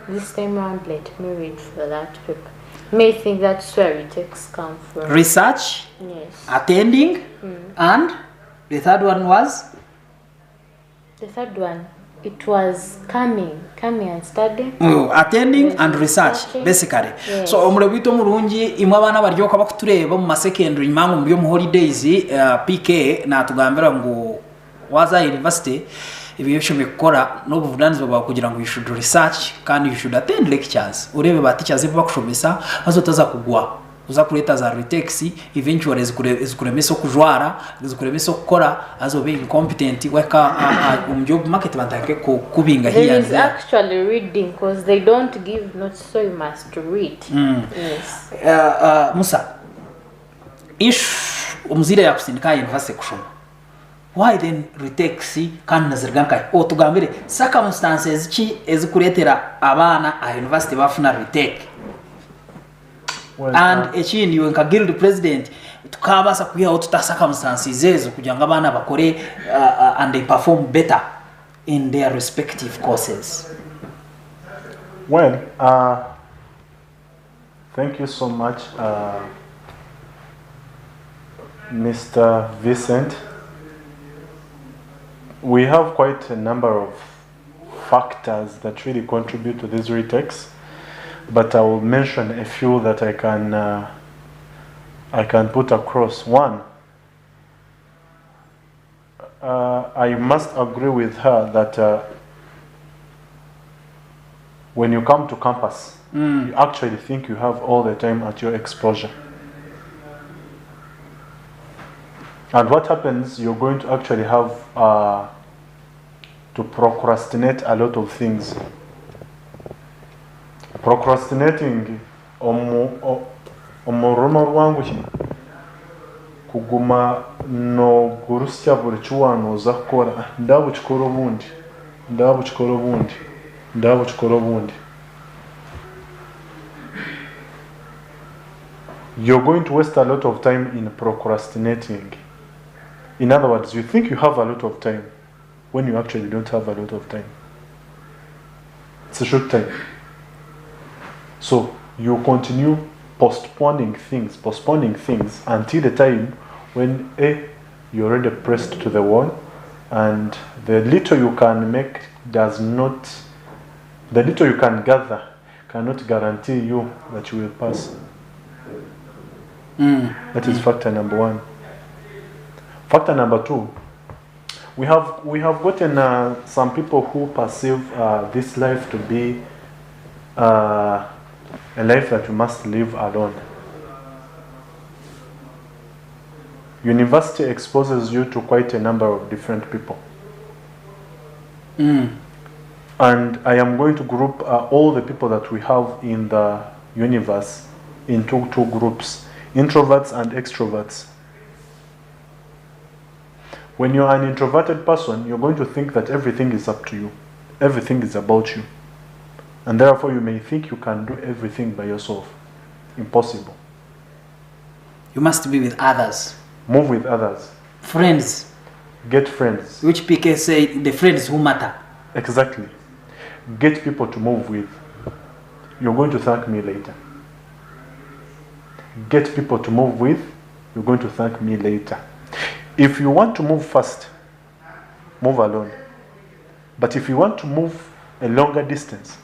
This time around, let me read for that paper. May think that's where retakes come from. Research, yes. Attending, and the third one was? The third one, it was coming and studying. Attending and research, basically. Yes. So omulebito murungi imwe abana baryoka bakutureba mu secondary mangu mbyo mu holidays PK na tugambira ngo waza university ibyo mekora no buvunanizo bwa kugira ngo you should research kandi you should attend lectures. Urebe ba teachers bakushomesa azotaza kugwa uza kuleta za retakes eventually zikuremesa kujwara zikuremesa gukora azobe incompetent weka job market bantake kubinga here and there. There is actually reading because they don't give notes, so you must read. Yes. Musa, ish umuzire yakusindika university kushoma, why then retakes kandi nazirgankai tugambire circumstances ki ezikuretera abana a university bafuna retake? Well, and ekindi you nka guild president tukabasa kuya otuta circumstances ezo kugira ngo abana bakore and they perform better in their respective courses. Well, thank you so much, Mr. Vincent. We have quite a number of factors that really contribute to these retakes, but I will mention a few that I can put across. One, I must agree with her that when you come to campus, you actually think you have all the time at your exposure. And what happens, you're going to actually have to procrastinate a lot of things. Procrastinating omurumo rwangu kuguma no gurusya buri kiwano uza kukora ndabukikora obundi. You're going to waste a lot of time in procrastinating. In other words, you think you have a lot of time when you actually don't have a lot of time. It's a short time. So you continue postponing things until the time when you're already pressed to the wall, and the little you can make the little you can gather cannot guarantee you that you will pass. That is factor number one. Factor number two, we have gotten some people who perceive this life to be a life that you must live alone. University exposes you to quite a number of different people. And I am going to group all the people that we have in the universe into two groups: introverts and extroverts. When you're an introverted person, you're going to think that everything is up to you. Everything is about you. And therefore you may think you can do everything by yourself. Impossible. You must be with others. Move with others. Friends. Get friends. Which PK say the friends who matter. Exactly. Get people to move with. You're going to thank me later. Get people to move with. You're going to thank me later. If you want to move fast, move alone. But if you want to move a longer distance,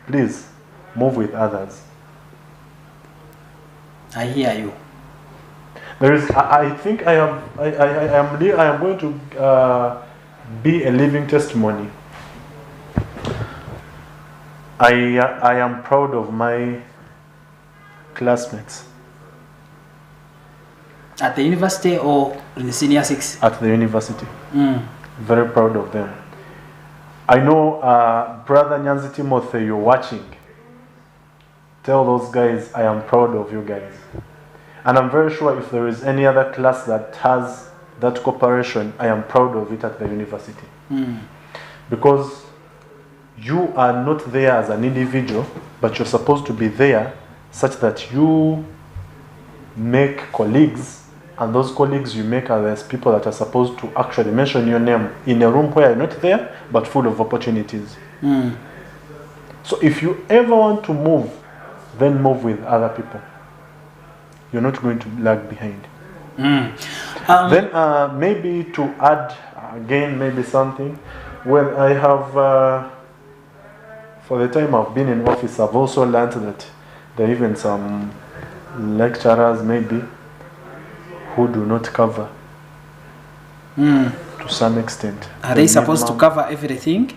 please move with others. I hear you. There is, I think I am going to be a living testimony. I am proud of my classmates. At the university or in the senior six? At the university. Very proud of them. I know Brother Nyanzi Timothy, you're watching. Tell those guys I am proud of you guys. And I'm very sure if there is any other class that has that cooperation, I am proud of it at the university. Because you are not there as an individual, but you're supposed to be there such that you make colleagues, and those colleagues you make are those people that are supposed to actually mention your name in a room where you're not there, but full of opportunities. So if you ever want to move, then move with other people. You're not going to lag behind. Then maybe to add again, maybe something, when I have, for the time I've been in office, I've also learned that there are even some lecturers maybe who do not cover to some extent. Are they supposed to cover everything?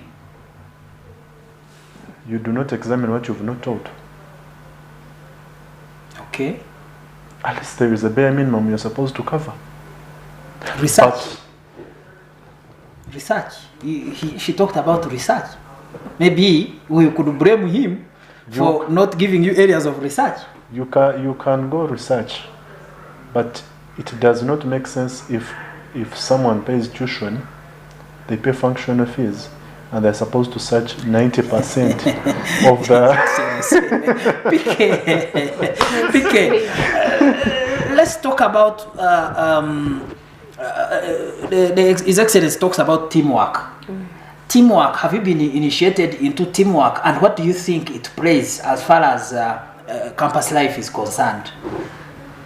You do not examine what you've not taught. Okay. At least there is a bare minimum you're supposed to cover. Research. Research. She talked about research. Maybe we could blame him for not giving you areas of research. You can go research, but it does not make sense if someone pays tuition, they pay functional fees, and they're supposed to search 90% of the... Let's talk about... His Excellency talks about teamwork. Teamwork, have you been initiated into teamwork, and what do you think it plays as far as campus life is concerned?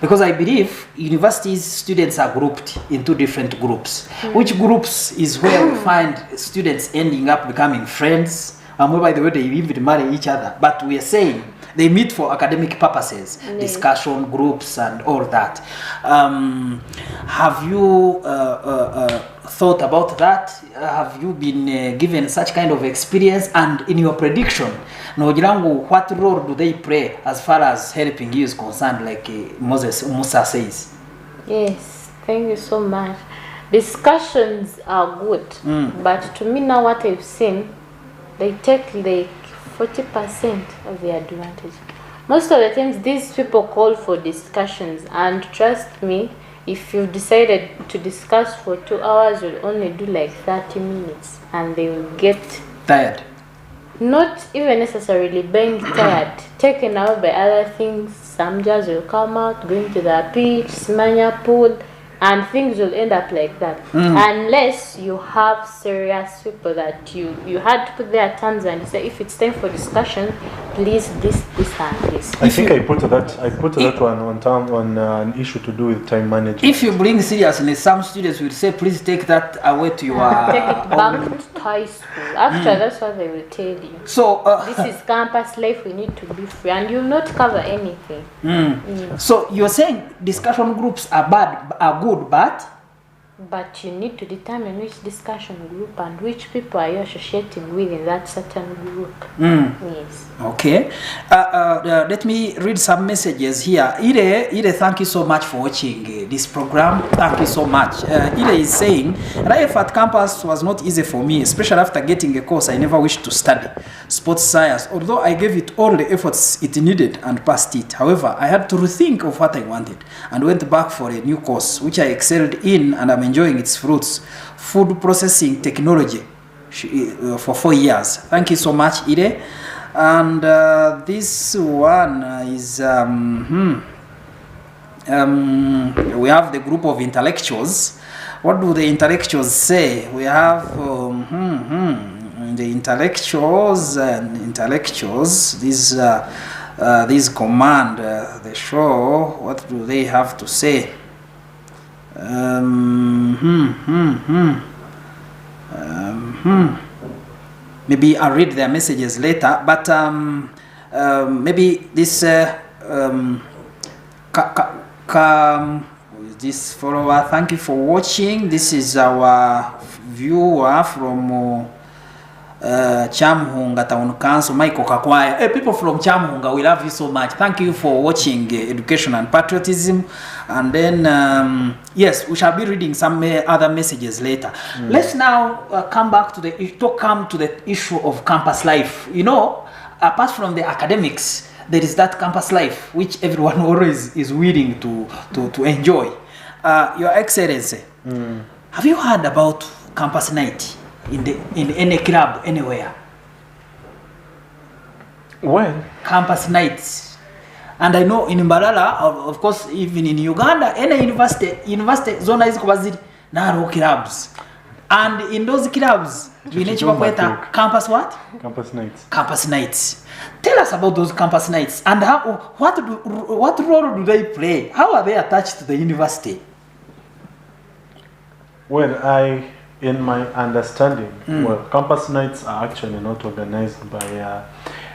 Because I believe universities students are grouped into different groups. Which groups is where we find students ending up becoming friends, and where by the way they even marry each other, but we are saying they meet for academic purposes, discussion groups and all that. Have you thought about that? Have you been given such kind of experience? And in your prediction, what role do they play as far as helping you is concerned, like Musa says? Yes, thank you so much. Discussions are good, but to me now what I've seen, they take like 40% of the advantage. Most of the times these people call for discussions, and trust me, if you've decided to discuss for 2 hours, you'll only do like 30 minutes and they will get tired. Not even necessarily being tired, taken out by other things. Some jazz will come out, going to the beach, Smanya pool, and things will end up like that. Unless you have serious people that you had to put their terms and say, if it's time for discussion, please this and this. I think I put that one on an issue to do with time management. If you bring seriously, some students will say, please take that away to your... take it back to high school. After that's what they will tell you. So this is campus life, we need to be free, and you'll not cover anything. So you're saying discussion groups are good, but you need to determine which discussion group and which people are you associating with in that certain group. Yes. Okay. Let me read some messages here. Ire, thank you so much for watching this program. Thank you so much. Ire is saying, life at campus was not easy for me, especially after getting a course I never wished to study, sports science, although I gave it all the efforts it needed and passed it. However, I had to rethink of what I wanted and went back for a new course, which I excelled in, and I'm enjoying its fruits. Food processing technology for 4 years. Thank you so much, Ire. And this one is we have the group of intellectuals. What do the intellectuals say? We have the intellectuals these command the show. What do they have to say? Maybe I'll read their messages later, but maybe this This follower, thank you for watching. This is our viewer from Chamhunga Town Council, Michael Kakwaya. Hey, people from Chamhunga, we love you so much. Thank you for watching Education and Patriotism. And then, yes, we shall be reading some other messages later. Let's now come to the issue of campus life. You know, apart from the academics, there is that campus life which everyone always is willing to enjoy. Your Excellency, have you heard about campus night in any club anywhere? Well, campus nights, and I know in Mbalala, of course, even in Uganda, any university zone is narrow clubs, and in those clubs we need to campus what? Campus nights. Campus nights. Tell us about those campus nights and what role do they play? How are they attached to the university? Well, in my understanding, well, campus nights are actually not organized by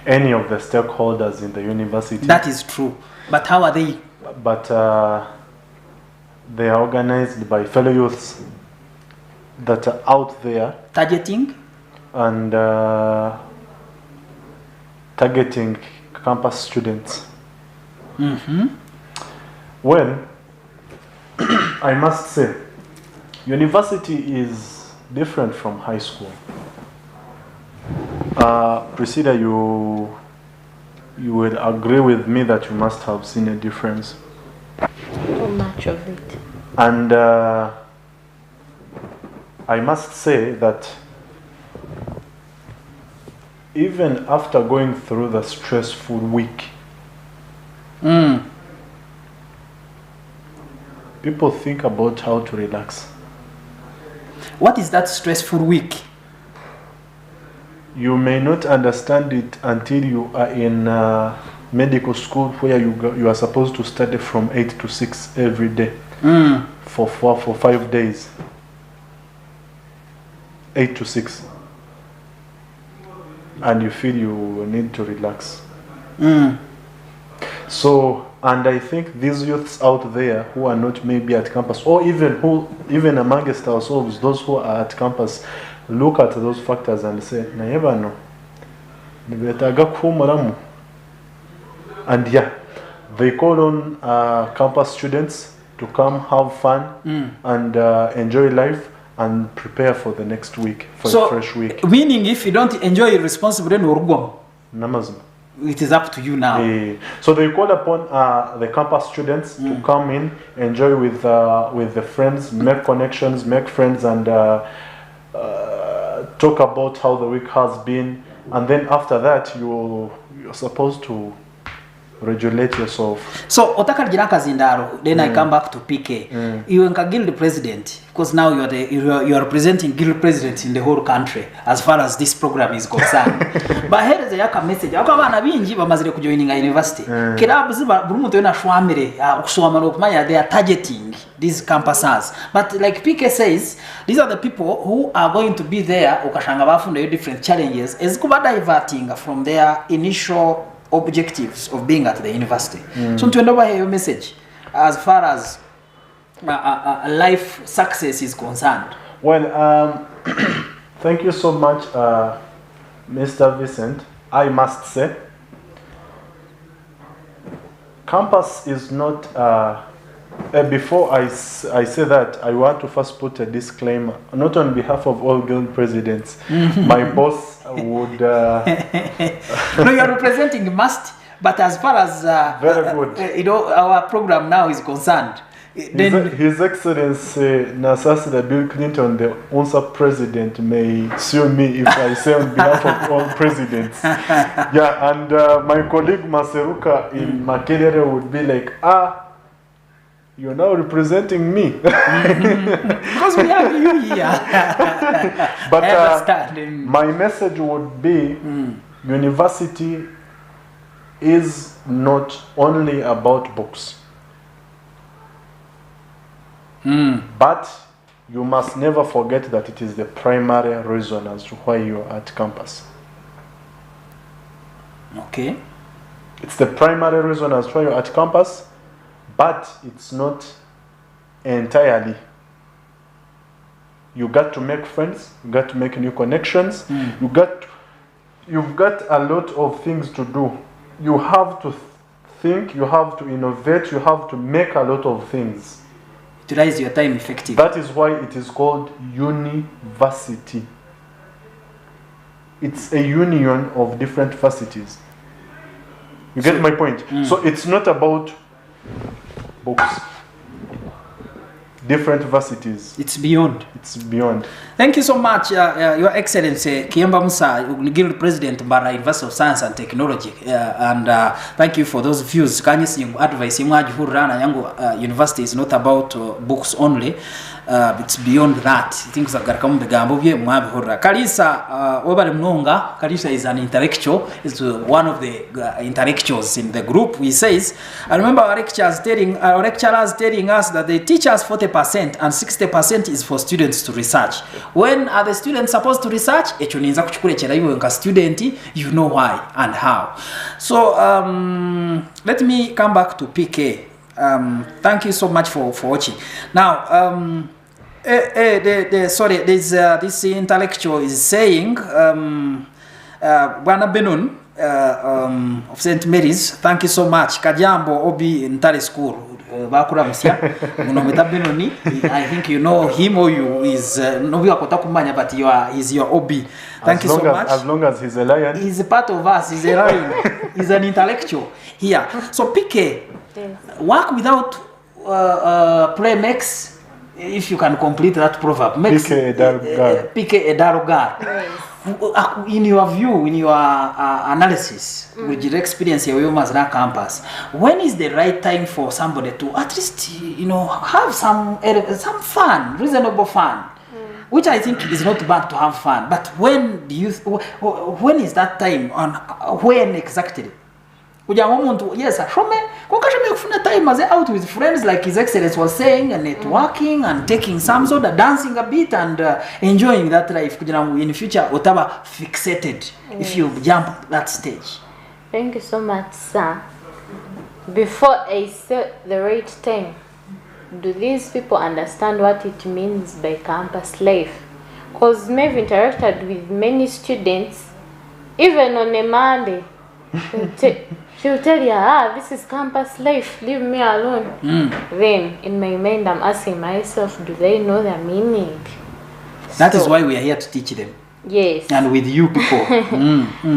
any of the stakeholders in the university. That is true. But how are they? But they are organized by fellow youths that are out there. Targeting? And targeting campus students. Well, I must say, university is different from high school. Priscilla, you will agree with me that you must have seen a difference. Too much of it. And I must say that even after going through the stressful week, people think about how to relax. What is that stressful week? You may not understand it until you are in medical school, where you are supposed to study from 8 to 6 every day for 5 days. 8 to 6. And you feel you need to relax. So, and I think these youths out there who are not maybe at campus, or even amongst ourselves, those who are at campus, look at those factors and say, "Never know." And yeah, they call on campus students to come have fun and enjoy life and prepare for the next week, for a fresh week. Meaning, if you don't enjoy it responsibly, Namazma. It is up to you now. So they call upon the campus students to come in, enjoy with the friends, make connections, make friends, and talk about how the week has been. And then after that, you're supposed to regulate yourself. So Otakajira Kazindaro, then I come back to PK. You are guild president, because now you are representing guild president in the whole country as far as this program is concerned. But here is a message. Akabana bingi bamazire kujoining a university. Clubs burumuto na shwamire kusoma kumanya, they are targeting these campuses. But like PK says, these are the people who are going to be there ukashanga bafunda different challenges as kuba diverting from their initial objectives of being at the university. So to end over your message as far as life success is concerned. Well, thank you so much, Mr. Vincent. I must say, campus is not, before I say that, I want to first put a disclaimer, not on behalf of all guild presidents. My boss would... No, you are representing must, but as far as very good. Our program now is concerned, His Excellency Nasasida Bill Clinton, the UNSA president, may sue me if I say on behalf of all presidents. Yeah, and my colleague Maseruka in Makerere would be like, you're now representing me. Because we have you here. But my message would be, university is not only about books. But you must never forget that it is the primary reason as to why you're at campus. Okay. It's the primary reason as to why you're at campus, but it's not entirely. You got to make friends, you got to make new connections, you've got a lot of things to do. You have to think, you have to innovate, you have to make a lot of things. Utilize your time effectively. That is why it is called university. It's a union of different varsities. You get my point? So it's not about books. Different varsities. It's beyond. It's beyond. Thank you so much, Your Excellency Kiemba Musa, Guild President Mbara University of Science and Technology, and thank you for those views. Can you see advice? University is not about books only. It's beyond that. Things that are coming begambo bye mwabihora. Kalisa obale mnonga. Kalisa is an intellectual. Is one of the intellectuals in the group. He says, I remember our lecturers telling us that they teach us 40% and 60% is for students to research. When are the students supposed to research? Echo ninza kuchukulekera iwe nka student, you know why and how. So let me come back to PK. Thank you so much for watching. Now, sorry, this intellectual is saying, Bwana Benun of St. Mary's, thank you so much. Kajambo Obi Ntare School. Bakura Musia, Munometa Benoni. I think you know him or you is Novi Akotakumanya, but he's your Obi. Thank you so much. As long as he's a lion. He's a part of us, he's a lion. He's an intellectual here. So PK, work without play makes, if you can complete that proverb, makes PK a darogar. Yes. In your view, in your analysis, with your experience here at campus, when is the right time for somebody to at least, have some fun, reasonable fun, which I think is not bad to have fun. But when when is that time, and when exactly? Yes, time as out with friends, like His Excellency was saying, and networking and taking some sort of dancing a bit and enjoying that life. In the future, whatever fixated, if you jump that stage. Thank you so much, sir. Before I say the right time, do these people understand what it means by campus life? Because I've interacted with many students, even on a Monday. She'll tell you, this is campus life, leave me alone. Then, in my mind, I'm asking myself, do they know the meaning? That is why we are here to teach them. Yes. And with you people.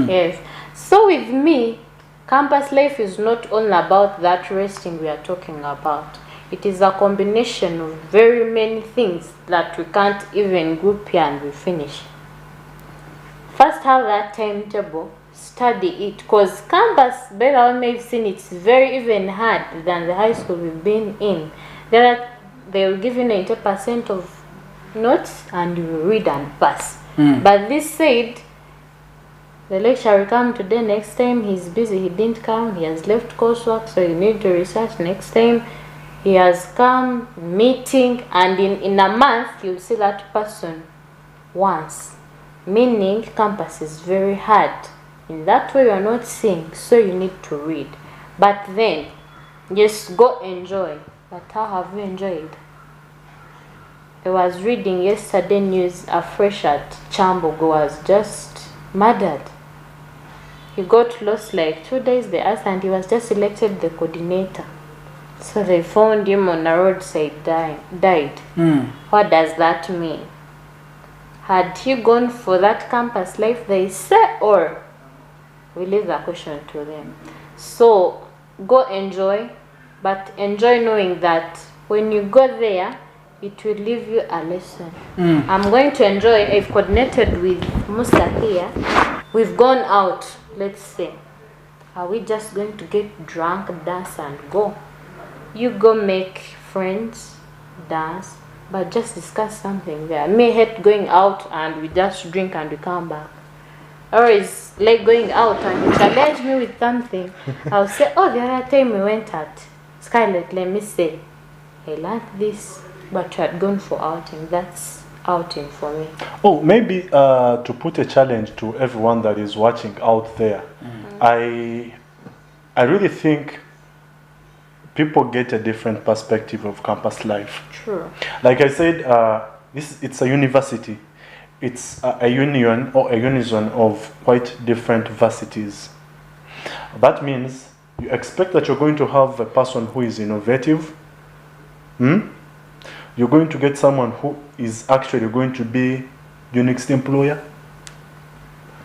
Yes. So with me, campus life is not only about that resting we are talking about. It is a combination of very many things that we can't even group here and we finish. First, have that timetable. Study it, because campus, better may have seen, it's very even hard than the high school we've been in. They will give you 90% of notes and you will read and pass. But this said, the lecturer will come today, next time he's busy, he didn't come, he has left coursework, so you need to research next time. He has come, meeting, and in a month you'll see that person once. Meaning campus is very hard. In that way, you are not seeing, so you need to read. But then, just go enjoy. But how have you enjoyed? I was reading yesterday news, a fresh at Chambogo was just murdered. He got lost like 2 days, they asked, and he was just elected the coordinator. So they found him on the roadside, died. What does that mean? Had he gone for that campus life, they say, or we leave the question to them. So go enjoy, but enjoy knowing that when you go there, it will leave you a lesson. I'm going to enjoy. I've coordinated with Musa here. We've gone out, let's say. Are we just going to get drunk, dance, and go? You go make friends, dance, but just discuss something there. I may hate going out and we just drink and we come back. Or it's like going out and you challenge me with something. I'll say, oh, the other time we went at Scarlett, let me say, I learned this, but you had gone for outing. That's outing for me. Oh, maybe to put a challenge to everyone that is watching out there, I really think people get a different perspective of campus life. True. Like I said, it's a university. It's a union or a unison of quite different varsities. That means you expect that you're going to have a person who is innovative. You're going to get someone who is actually going to be your next employer.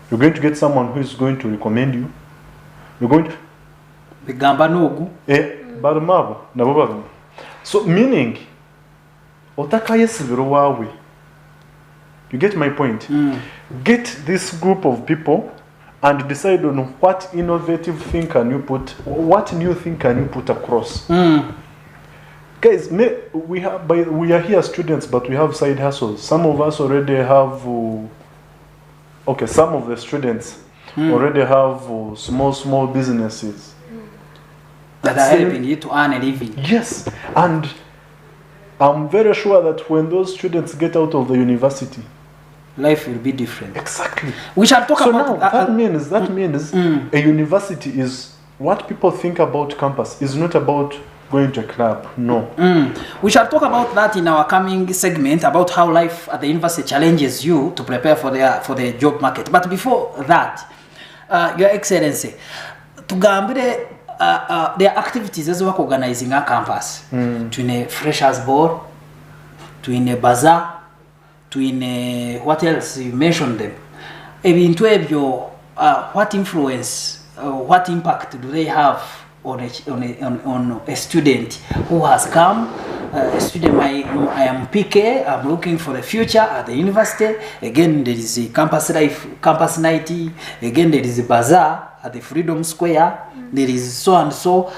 You're going to get someone who is going to recommend you. You're going to bigamba nogu barumabo nabo barumu. So meaning otakayesibiro wawe. You get my point? Get this group of people and decide on what innovative thing can you put, what new thing can you put across. Guys, we are here students, but we have side hustles. Some of us already have, some of the students already have small businesses. That are helping you to earn a living. Yes, and I'm very sure that when those students get out of the university, life will be different. Exactly. We shall talk about now, that means a university is what people think about campus is not about going to a club. No. We shall talk about that in our coming segment about how life at the university challenges you to prepare for the job market. But before that, Your Excellency, tugambire there are activities as work organizing our campus. Twine freshers ball, twine bazaar, twine what else you mentioned them. Ebintu ebyo, what influence, what impact do they have on a student who has come? A student, I am PK, I'm looking for the future at the university. Again, there is a campus life, campus night. Again, there is a bazaar at the Freedom Square. There is so and so.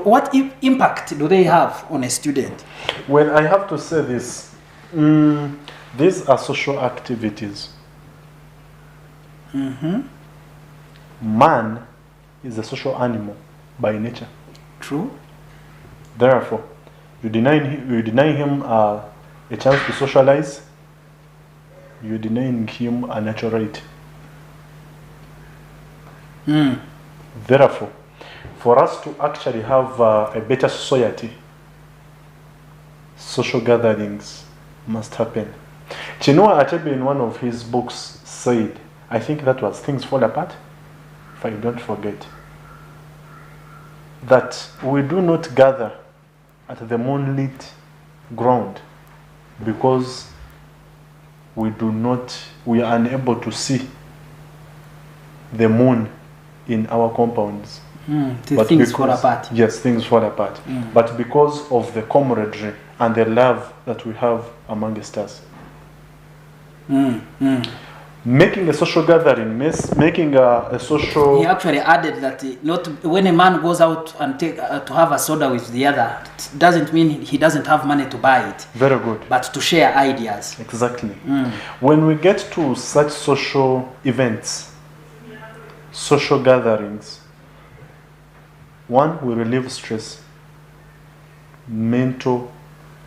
What impact do they have on a student? Well, I have to say this. These are social activities. Man is a social animal by nature. True. Therefore, you deny him a chance to socialize, you're denying him a natural right. Therefore, for us to actually have a better society, social gatherings must happen. Chinua Achebe in one of his books said, I think that was Things Fall Apart, if I don't forget, that we do not gather at the moonlit ground because we are unable to see the moon in our compounds. Things fall apart. Yes, things fall apart. But because of the camaraderie and the love that we have amongst us. Making a social gathering, making a social... He actually added that not when a man goes out and to have a soda with the other, it doesn't mean he doesn't have money to buy it. Very good. But to share ideas. Exactly. When we get to such social events, social gatherings, one, we relieve stress, mental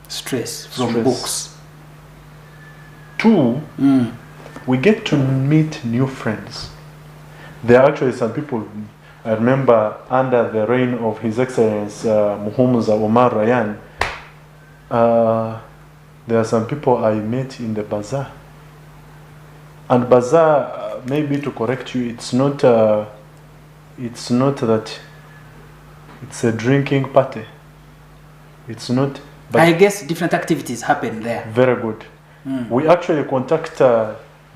stress from books. Two, we get to meet new friends. There are actually some people, I remember under the reign of His Excellency Muhumuza Omar Ryan, there are some people I met in the bazaar. And bazaar, maybe to correct you, it's not that it's a drinking party. It's not. But I guess different activities happen there. Very good. We actually contact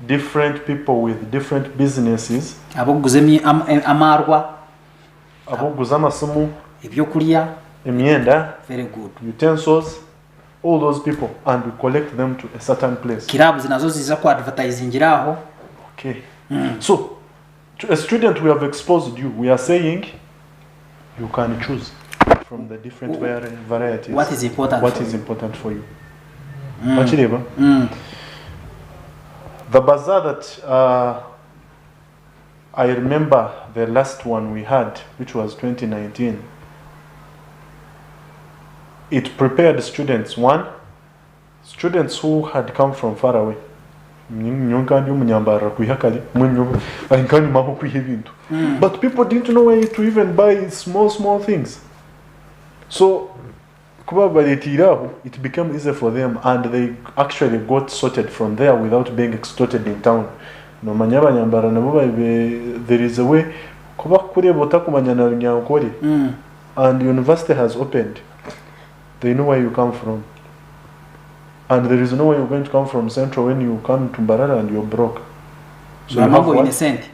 different people with different businesses. Amarwa. Aboguza amasimu. Ebyokulya. Emyenda. Very good. Utensils. All those people, and we collect them to a certain place. Kirabu zinazo ziza ku advertising aho. Okay. So, to a student we have exposed you, we are saying you can choose from the different varieties. What is important? What is important for you? The bazaar that I remember, the last one we had, which was 2019, it prepared students. One, students who had come from far away. But people didn't know where to even buy small things. So kuba baretiraho, it became easy for them and they actually got sorted from there without being extorted in town. No manya abanyambara nabo there is a way kuba kureba utakumanya na nyankore and university has opened. They know where you come from. And there is no way you're going to come from Central when you come to Mbarara and you're broke. So you have innocent.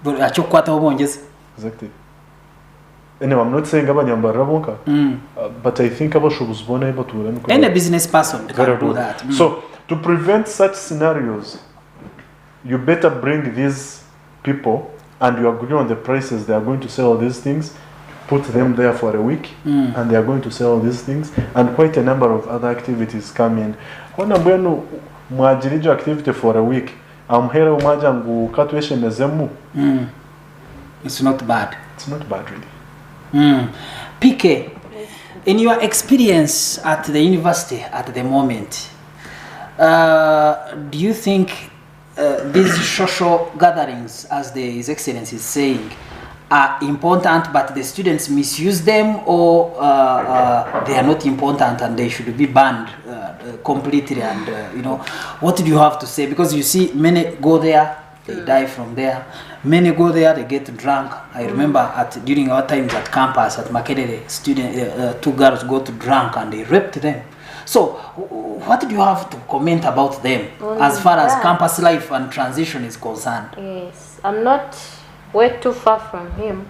But exactly. Anyway, I'm not saying abanyambara bonka, but I think abashobozi bona able to learn. Any business person can do that. So to prevent such scenarios, you better bring these people and you agree on the prices they are going to sell these things. Put them there for a week and they are going to sell these things, and quite a number of other activities come in. When I'm going to mwajirijo activity for a week, I'm here umaja ngu katweshe mezemu. It's not bad. It's not bad really. PK, in your experience at the university at the moment, do you think these social gatherings, as His Excellency is saying, are important but the students misuse them, or they are not important and they should be banned completely? And what do you have to say? Because you see many go there, they die from there. Many go there, they get drunk. I remember during our times at campus at Makerere, two girls got drunk and they raped them. So what do you have to comment about them as far as campus life and transition is concerned? Yes, I'm not way too far from him,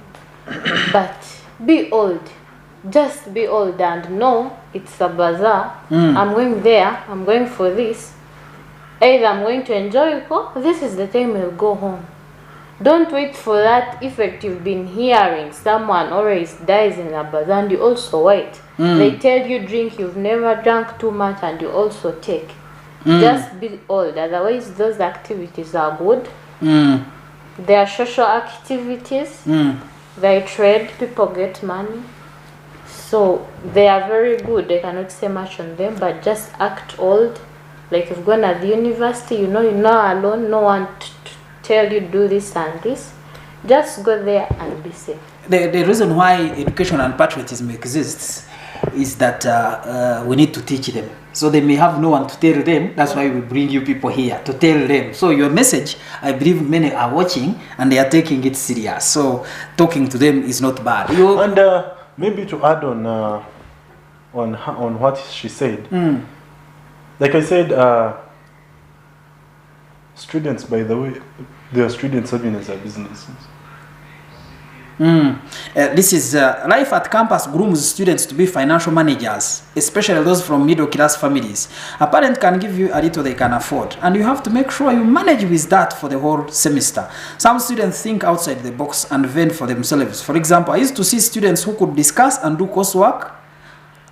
but be old. Just be old and know it's a bazaar. I'm going there, I'm going for this. Either I'm going to enjoy it, this is the time we'll go home. Don't wait for that effect you've been hearing. Someone always dies in a bazaar and you also wait. They tell you drink, you've never drank too much and you also take. Just be old, otherwise those activities are good. They are social activities. They trade, people get money. So they are very good. I cannot say much on them, but just act old. Like you've gone at the university, you're not alone, no one to tell you do this and this. Just go there and be safe. The reason why education and patriotism exists is that we need to teach them. So they may have no one to tell them. That's why we bring you people here to tell them. So your message, I believe many are watching and they are taking it serious. So talking to them is not bad. And maybe to add on what she said. Like I said, students, by the way, they are students serving as businesses. This is life at campus grooms students to be financial managers, especially those from middle class families. A parent can give you a little they can afford, and you have to make sure you manage with that for the whole semester. Some students think outside the box and vent for themselves. For example, I used to see students who could discuss and do coursework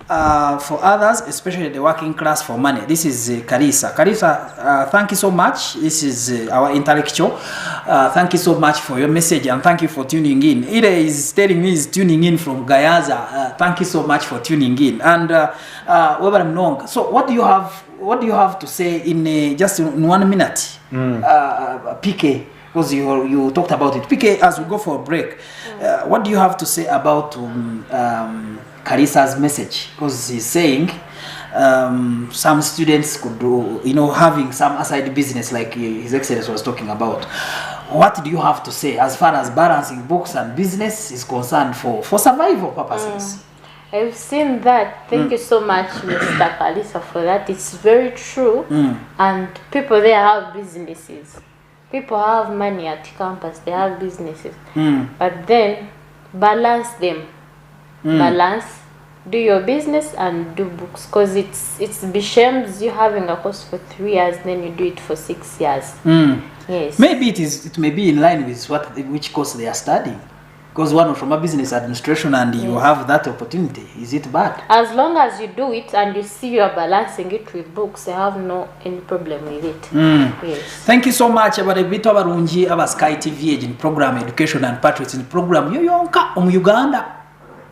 for others, especially the working class, for money. This is Karisa. Karisa, thank you so much. This is our intellectual. Thank you so much for your message and thank you for tuning in. Ida is telling me he's tuning in from Gayaza. Thank you so much for tuning in. And so what do you have to say in just in 1 minute? PK, because you talked about it. PK, as we go for a break, what do you have to say about Karisa's message? Because he's saying some students could do, having some aside business like His Excellency was talking about. What do you have to say as far as balancing books and business is concerned for survival purposes? I've seen that. Thank you so much, Mr. Kalisa, for that. It's very true. And people there have businesses. People have money at campus, they have businesses. But then balance them. Balance, do your business and do books, because it's shames you having a course for 3 years, then you do it for 6 years. Yes. Maybe it may be in line with which course they are studying. Because one from a business administration and you have that opportunity, is it bad? As long as you do it and you see you are balancing it with books, I have any problem with it. Yes. Thank you so much. Abarabito abarungi aba Sky TV agent program education and patriotism program yoyonka Uganda.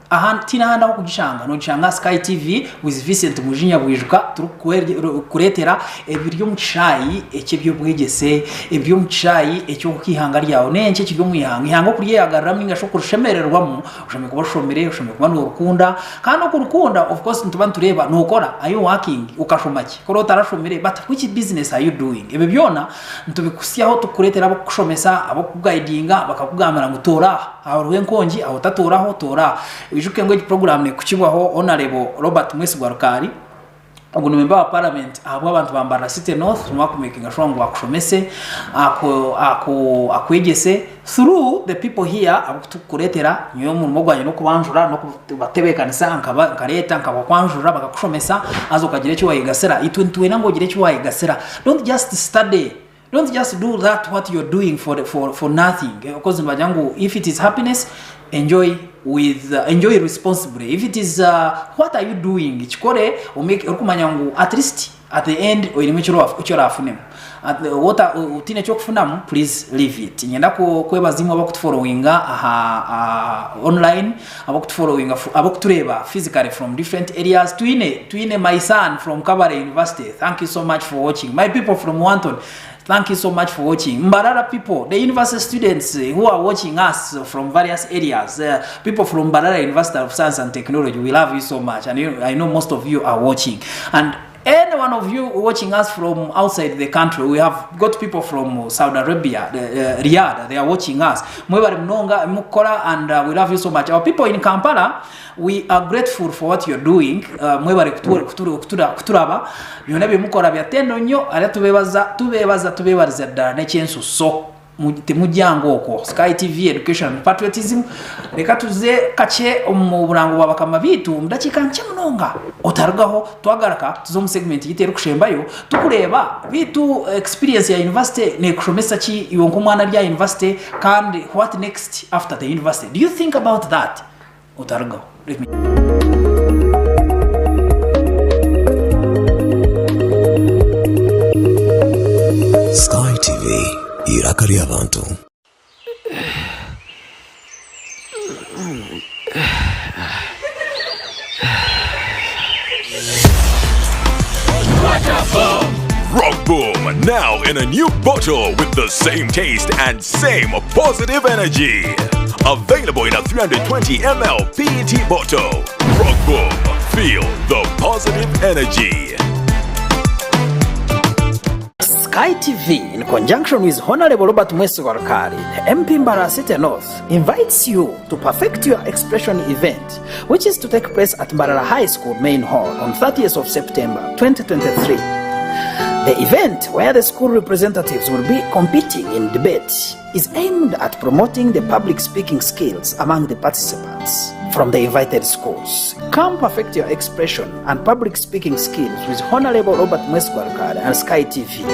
aha tina handa kugishanga no gishanga Sky TV with Vincent Mujinya bwijuka turukuretera ebiryo mu cyayi ekebyo bwegese ebyo mu cyayi ecyo kwihanga ryawo nenke kibyo mu ihanga kuri yagarramwe ngasho kurushemererwamo ushome kubashomere ushome kubana urukunda kandi kurukunda of course ntuba tureba nukora ayo working ukashomaki koro tarashomere but which business are you doing ebe byona ntubikusiyaho tukuretera abo kushomesa abo kuguidinga bakakugamira ngo tora aho ruhenkongi aho tatoraho tora wijuke ngo program ne kukibwaho honorable Robert Mwesigwarukari uguno member wa parliament abo abantu bambara City North mwakumekinga shongo akushomese akwegese through the people here abutukuretera nyo mu mugwanye no kubanjura no kubatebekanisa nkareta nkabakwanjura bakakushomesa azo kagire cyo wayigasera itwe nango gire cyo wayigasera don't just study. Don't just do that what you're doing for nothing. Because if it is happiness, enjoy responsibly. If it is what are you doing? Chikore umeke urukumanyangu at least at the end uchora afunem. At the water utine chokufunamu please leave it. Nyenda kwebazimu abakutufollowinga online abakutufollowinga abakutureba physically from different areas. Tuine my son from Kabale University. Thank you so much for watching. My people from Wanton, thank you so much for watching. Mbarara people, the university students who are watching us from various areas, people from Mbarara University of Science and Technology, we love you so much. And I know most of you are watching. And any one of you watching us from outside the country, we have got people from Saudi Arabia, Riyadh, they are watching us. Mwebari mnonga mukora, and we love you so much. Our people in Kampala, we are grateful for what you're doing. Mwebari kuturaba, yonabe mukora byatendo nyo, ale tubebaza dara nechensu so. Temujyango oko Sky TV Education and Patriotism reka tuze kache mu burango babakama bitu mudakika nche munonga otarugaho twagaraka tuzo mu segment yitera kushembayo tukureba bitu experience ya university ne kushomesa ki yonko mwana rya university kandi what next after the university. Do you think about that? Otarugaho let me Sky TV irakari abantu. Rock Boom, now in a new bottle with the same taste and same positive energy. Available in a 320 ml PET bottle. Rock Boom, feel the positive energy. Sky TV, in conjunction with Honorable Robert Mwesigwarukari, the MP Mbarara City North, invites you to Perfect Your Expression event, which is to take place at Mbarara High School Main Hall on 30th of September 2023. The event, where the school representatives will be competing in debate, is aimed at promoting the public speaking skills among the participants from the invited schools. Come perfect your expression and public speaking skills with Honorable Robert Mwesigwarukari and Sky TV.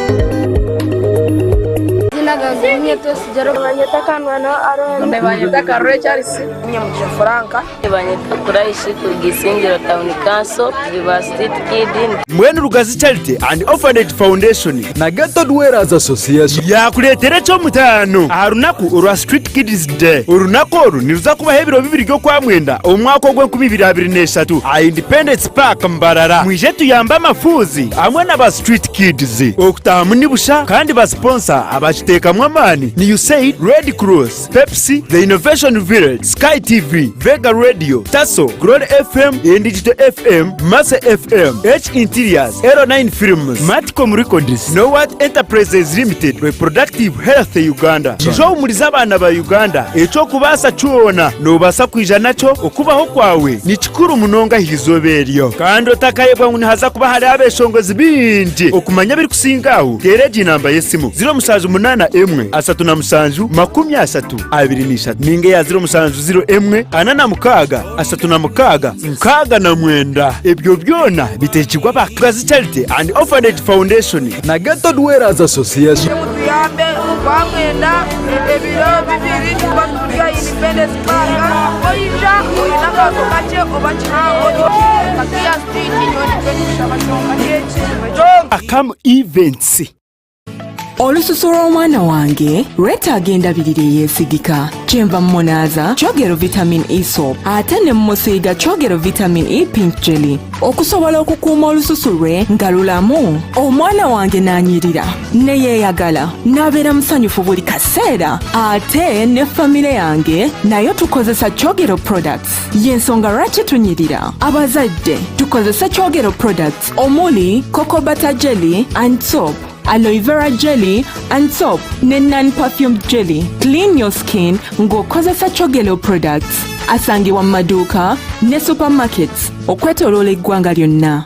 Mwenu Rugazi Charity and Orphanage Foundation na Gotv Association yakuletera cyo mutano arunaku urwa Street Kids Day. Urunako oru niruza kuba hebiro bibiri gyo kwa mwenda omwaka ogwe 2023 a Independence Park Mbarara. Mwije tuyamba amafuzi amwe n'aba Street Kids okutaha munibusha kandi ba sponsor abashiteka mwamani ni USAID, Red Cross, Pepsi, The Innovation Village, Sky TV, Vega Radio, Tasso, Glory FM, and Digital FM, Massa FM, H Interiors, Aero 9 Films, Matcom Records, Nowat Enterprises Limited, Reproductive Health Uganda. Nijo umuriza abana ba Uganda eco kubasa cyona no basa kwijana cyo okubaho kwawe ni kikuru munonga hizoberyo kandi otakayebwa ngo haza kuba hari abeshongozi bindi okumanya biri kusingaho gereji namba yesimu 078 asatu na musanju 30 ninge ya 070 anana mukaga asatu na mukaga nkaga na mwenda ebyo byona bitekigwa ba Rugazi Charity and Orphanage Foundation na Gotv Association. Bamwenda ebiro bibiri tubaturya Independence Park oyija oyinaka kache obachiraho kakia street nyoni kwenisha bachonga yechi Akam events olususu lw'omwana wange lwetaaga endabirira eyeesigika kyenva mmonaza kyogero vitamin E soap ate ne mmusiiga kyogero vitamin E pink jelly okusobola okukuuma olususu lwe nga lulamu. Omwana wange n'anyirira ne yeeyagala n'abeera musanyufu buli kaseera ate ne famire yange nayo tukozesa kyogero products. Y'ensonga lwaki tunyirira abazadde tukozesa kyogero products omuli cocoa butter jelly and soap, aloe vera jelly and soap ne non-perfumed jelly. Clean your skin ng'okozesa kyogero products. Asangibwa mu maduuka ne supermarkets okwetooloola eggwanga lyonna.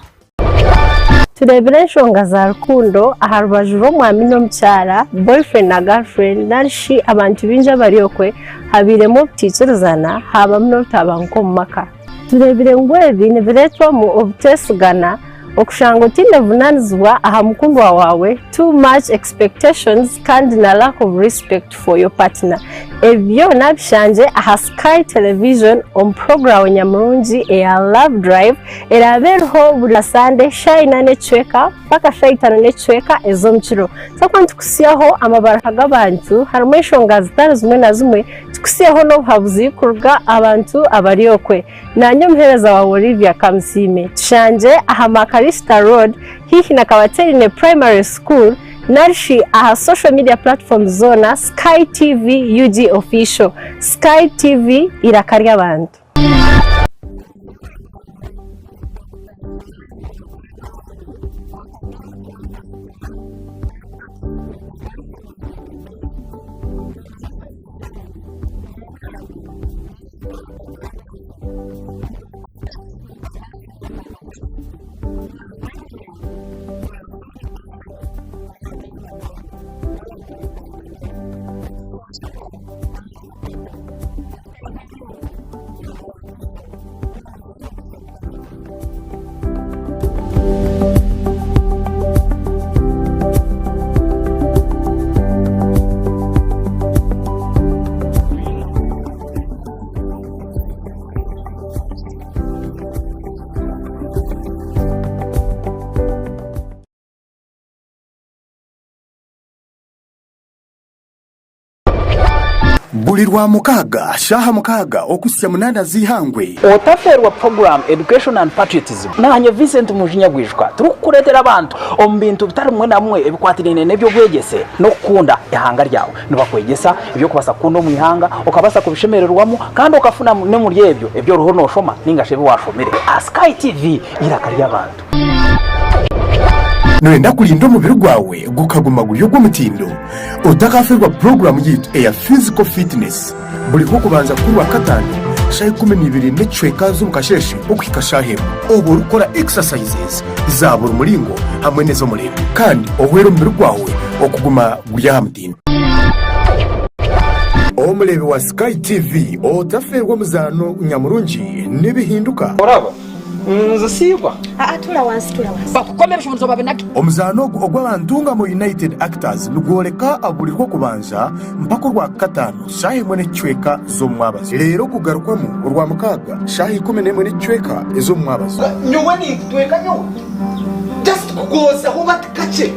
turebere ensonga za rukundo aha rubaju rw'omwami n'omukyara boyfriend na girlfriend narishi abantu bingi abari okwe habiiremu obutiikirizana habamu n'obutabanguko omu maka. turebere ngu ebi nibireetwamu obuteesigana okushanga otinevunaanizibwa aha mukundwa waawe, too much expectations kandi na lack of respect for your partner. Ebyo nabishanje aha Sky Television omu program nyamurungi eya Love Drive erabeerho buli Sunday shaina n'ecweka mpaka shaitano n'ecweka ez'omukiro. Twakuba tukusiyaho amabaraka g'abantu harimu ensonga zitari zimwe na zimwe tukusiyaho n'obuhabuzi kuruga abantu abari okwe. Nanye omuheereza wa Olivia Kamusime tushanje aha Makarista Road hihi na Kabaterine Primary School narishi aha social media platforms zona Sky TV UG official. Sky TV irakarya abantu. buli lwa mukaaga shaha mukaaga okusya munana zihangwe otaferwa program education and patriotism nanye Vincent Mujinyagwishwa turukukuletera abantu omu bintu bitari mwe na mwe ebikwatirine nebyo bwegese no kukunda ihanga ryawe nibakwegesa ibyo kubasa kuno mu ihanga okabasa kubishemererwamo kandi okafuna ne muri ebyo ruho noshoma ningashe biwashomere. Sky TV irakarya abantu. Noenda kulinda omubiri gwawe gukaguma gulyo gw'omutindo otakaferwa program yitu eya physical fitness buli kubanza kuri wa katano shayi 12 n'ecweka z'omukasheshe okuhika shahemu oba orukora exercises za buri mulingo hamwe nezo murembe kandi ohwera omubiri gwawe okuguma guli aha mutindo. Omulebe wa Sky TV otaferwa muzaano nyamurungi nibihinduka oraba nzasibwa tula wansi bakukomera shumzo babenaki omuzaano ogw'abantu nga mu United Actors lugoleka abulirwa kubanza mpaka rwa katano shahi mwene chweka z'omwabazi leero kugarukwamu urwa mukaaga shahi 11 n'ecweka ez'omwabazi nyowe ni tweka nyowe just kugoza ho batikache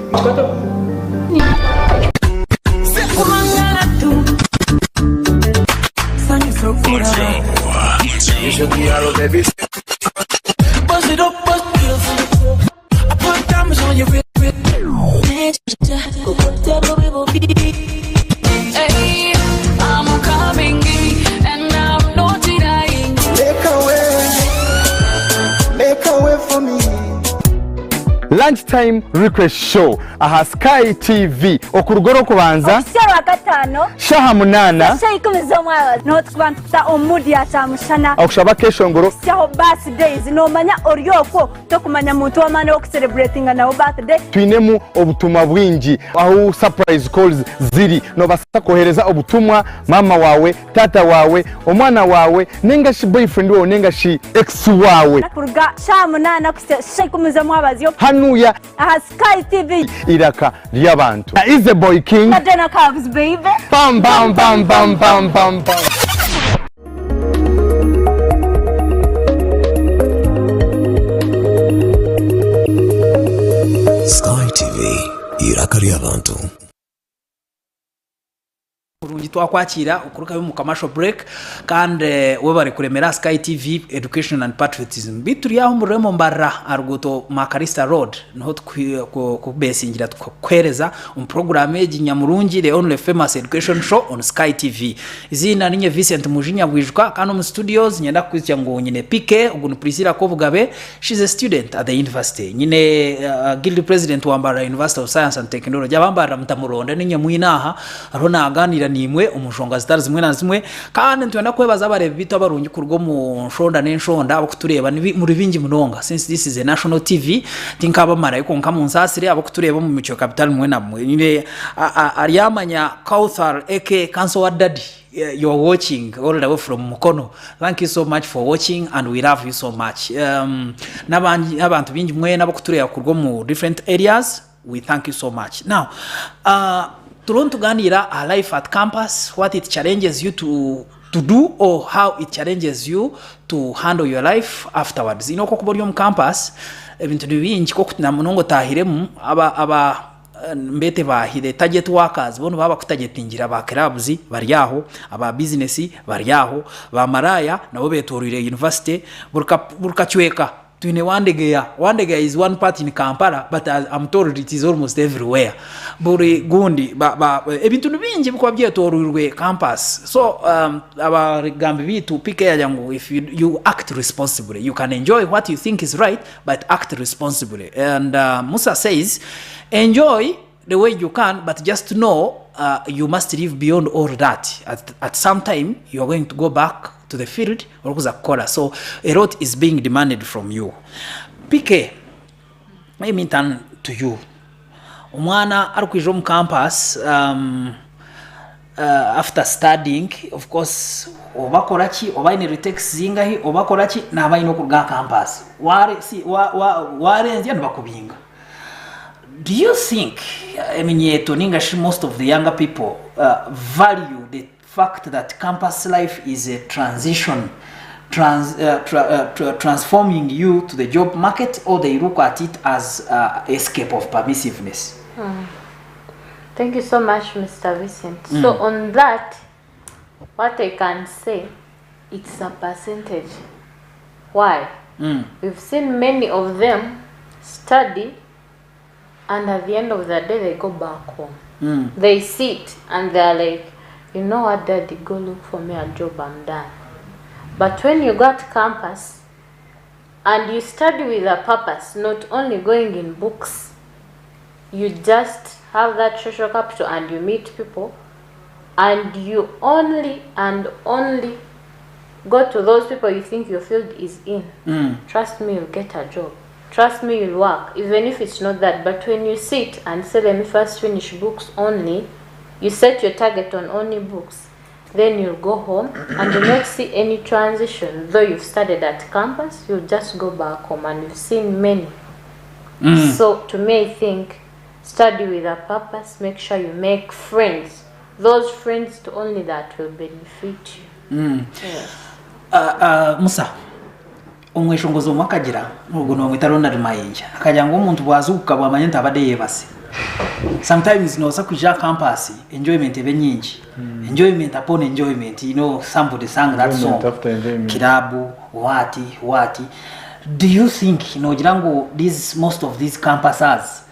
Bust it up, bust it up. I put diamonds on your wrist. Hey, I'm coming in and I'm not denying. Make a way for me. Lunchtime request show aha Sky TV okurugoro kubanza Sera gatano shaha munana shayi 10 z'omwabazi no tukwantuta omudi atamushana okushaba keshongoro shaho birthdays no manya oryoko tokumanya muntu w'amana wo celebrating na birthday twinemu obutumwa bwingi aho surprise calls ziri no basa kohereza obutumwa mama wawe tata wawe omwana wawe nenga shi boyfriend wawe nenga shi ex wawe kuruga shaha munana shayi 10 z'omwabazi hanuya aha Sky TV iraka ry'abantu is the boy king Adena Cubs baby bam bam bam bam bam bam bam. Sky TV iraka ry'abantu. gundi twakwakira okuruka mu commercial break kandi we bari kuremera Sky TV Education and Patriotism bituri aho muremo mbarra arugoto Makarista Road no ku besingira tukwereza programme y'inyamurungi the only famous education show on Sky TV izina ninye Vincent Mujinya bwijwa kandi mu studios nyenda kwizya ngo nyine PK uguntu Priscilla Kovugabe she's a student at the university nyine guild president wa Mbara University of Science and Technology abambara mutamuronda ninye muinaha arona aganira nimwe umushonga zitari zimwe na zimwe kandi ntwenda kwebaza abareba bito abarungi kurwo mu nshonda n'enshonda abo kutureba muri bingi munonga since this is a national TV tinkaba mara iko nka munsasire abo kutureba mu micho capital mwe na mwe nyine Ariamanya Kauthar AK Council wa Daddy you are watching all the way from Mukono. Thank you so much for watching and we love you so much. N'abantu bingi mwe nabo kutureba kurwo mu different areas. We thank you so much. Now, turon tuganira a life at campus, what it challenges you to do or how it challenges you to handle your life afterwards. Ino ko kubori mu campus ebintu bingi ko kutina munongo tahiremu aba mbete bahire target workers bono baba kutagetingira ba clubs bari aho aba business bari aho ba maraya nabo betorire university burka chweka tune Wandega is one part in Kampala but I'm told it is almost everywhere buri gundi ebintu bingi biko byetorirwe campus so abagambi bitu pike yangu if you act responsibly you can enjoy what you think is right but act responsibly and Musa says enjoy the way you can but just know you must live beyond all that at some time you are going to go back to the field or kuzakola so a lot is being demanded from you. PK I mean turn to you umwana arukwijo mu campus after studying of course obakora ki obaine retakes zingahi obakora ki nabaino ku campus warenze bakubinga. Do you think I mean most of the younger people value the fact that campus life is a transition transforming you to the job market or they look at it as escape of permissiveness? Thank you so much, Mr. Vincent. So on that, what I can say, it's a percentage. Why? We've seen many of them study and at the end of the day they go back home. They sit and they're like, you know what, Daddy, go look for me a job, I'm done. But when you got campus and you study with a purpose, not only going in books, you just have that social capital and you meet people and you only go to those people you think your field is in. Trust me, you'll get a job. Trust me, you'll work, even if it's not that. But when you sit and say, let me first finish books only, you set your target on only books, then you'll go home and you'll not see any transition. Though you've studied at campus, you'll just go back home and you've seen many. So to me, I think, study with a purpose, make sure you make friends. Those friends to only that will benefit you. Yes. Musa, umweshongozo mwakagira nugo no mwitarona rimayinja akajya ngo umuntu bwazuka bwamanye ntabade yebase. Sometimes no sakuja campus enjoyment ebe nyingi. Enjoyment upon enjoyment, you know, somebody sang that song. Kirabu wati. Do you think jirango most of these campuses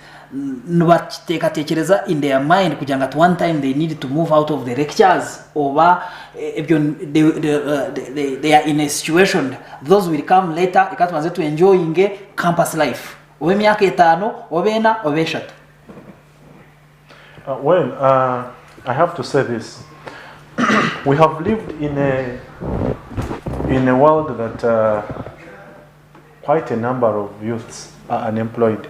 tekereza in their mind kujanga at one time they need to move out of the lectures or they are in a situation those will come later ikatwanze to enjoying campus life owe myaka 5 obena obeshatu? I have to say this. We have lived in a world that quite a number of youths are unemployed.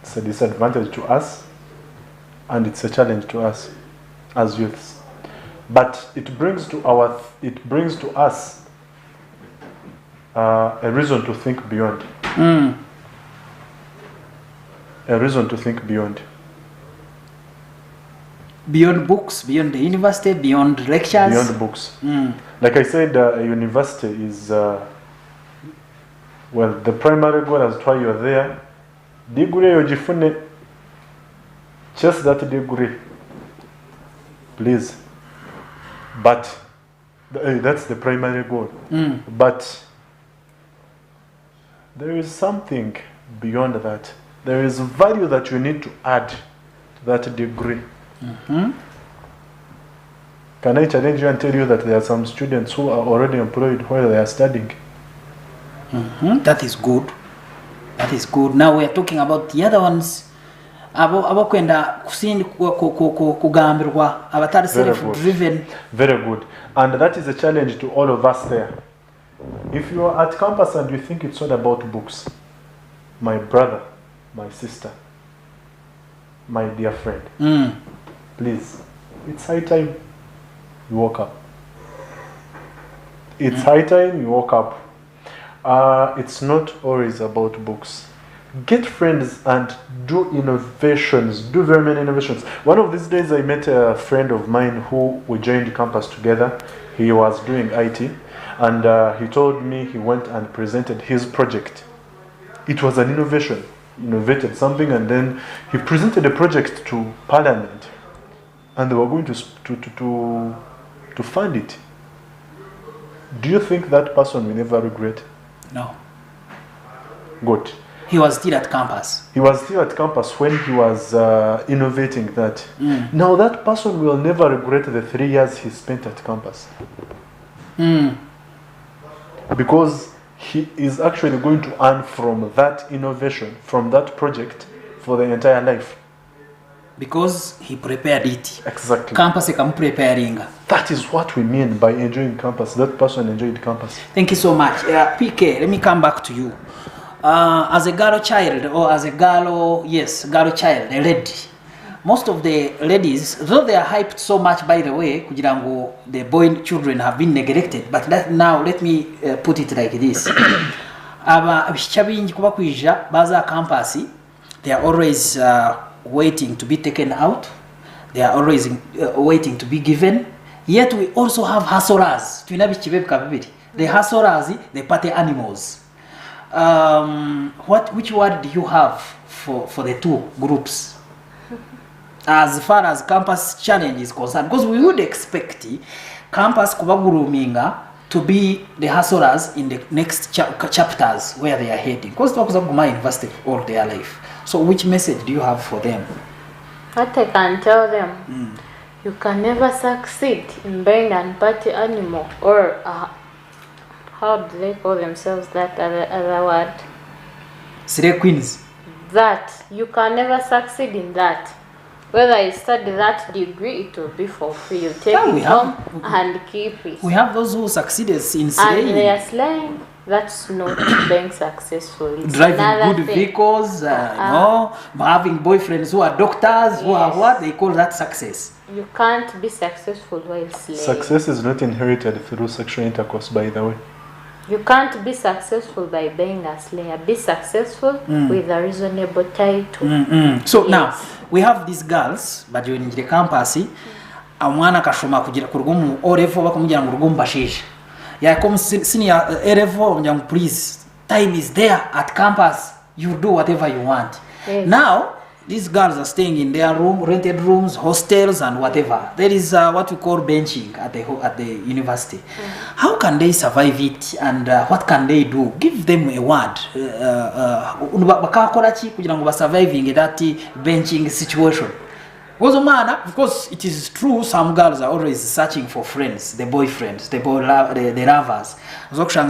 It's a disadvantage to us and it's a challenge to us as youths. But it brings to us a reason to think beyond. A reason to think beyond. Beyond books, beyond the university, beyond lectures? Beyond books. Like I said, a university is, the primary goal is why you're there. Degree yojifune, just that degree. please. But that's the primary goal. But there is something beyond that. There is value that you need to add to that degree. Can I challenge you and tell you that there are some students who are already employed while they are studying? That is good. That is good. Now we are talking about the other ones. Abo kwenda kugambirwa abatari self-driven. Very good. And that is a challenge to all of us there. If you are at campus and you think it's all about books, my brother, my sister, my dear friend, please, it's high time you woke up. It's high time you woke up. It's not always about books. Get friends and do innovations. Do very many innovations. One of these days I met a friend of mine who we joined campus together. He was doing IT and he told me he went and presented his project. It was an innovation. Innovated something and then he presented a project to Parliament and they were going to fund it. Do you think that person will ever regret? No. Good. He was still at campus. He was still at campus when he was innovating that. Now that person will never regret the 3 years he spent at campus. Because he is actually going to earn from that innovation, from that project for the entire life. Because he prepared it. Exactly. Campus is preparing. That is what we mean by enjoying campus. That person enjoyed campus. Thank you so much. PK, let me come back to you. As a girl child, or as a girl child, a lady, most of the ladies, though they are hyped so much, by the way, kujirango, the boy children have been neglected, but now let me put it like this. Baza campus, they are always waiting to be taken out. They are always waiting to be given. Yet we also have hustlers. The hustlers, the party animals. Which word do you have for the two groups as far as campus challenge is concerned? Because we would expect campus kubaguruminga to be the hustlers in the next chapters where they are heading, because they are university all their life. So which message do you have for them? What I can tell them, you can never succeed in being a party animal or how do they call themselves, that other word? Slay queens. That. You can never succeed in that. Whether you study that degree, it will be for free. You take it home and keep it. We have those who succeeded in slaying. And they are slaying. That's not being successful. It's driving good vehicles, having boyfriends who are doctors, who are what? They call that success. You can't be successful while slaying. Success is not inherited through sexual intercourse, by the way. You can't be successful by being a slayer. Be successful with a reasonable title. So now we have these girls, but you're in the campus. Amwana kashoma kugira kurugumu orevo bakamujya mu rugumu bashisha. Ya come senior erevo young please. Time is there at campus. You do whatever you want. Yes. Now these girls are staying in their room, rented rooms, hostels, and whatever. There is what we call benching at the university. How can they survive it, and what can they do? Give them a word. Surviving that benching situation. Because it is true, some girls are always searching for friends, the boyfriends, the lovers.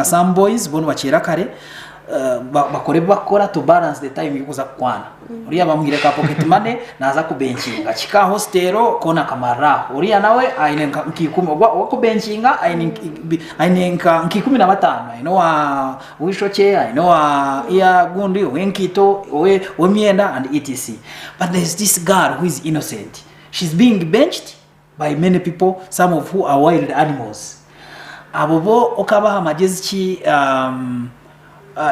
Some boys, bakora to balance the time yukuza kwana. Uriya bamwireka pocket money naza kubenchinga chika hostero kona kamara. Uriya nawe ainenka nkikumi wako benchinga ainenka nkikumi na batano. Ainoa wishoche, ainoa iya gundi, wenkito, wemienda and etc. But there's this girl who is innocent. She's being benched by many people, some of who are wild animals. Abobo okabaha majezichi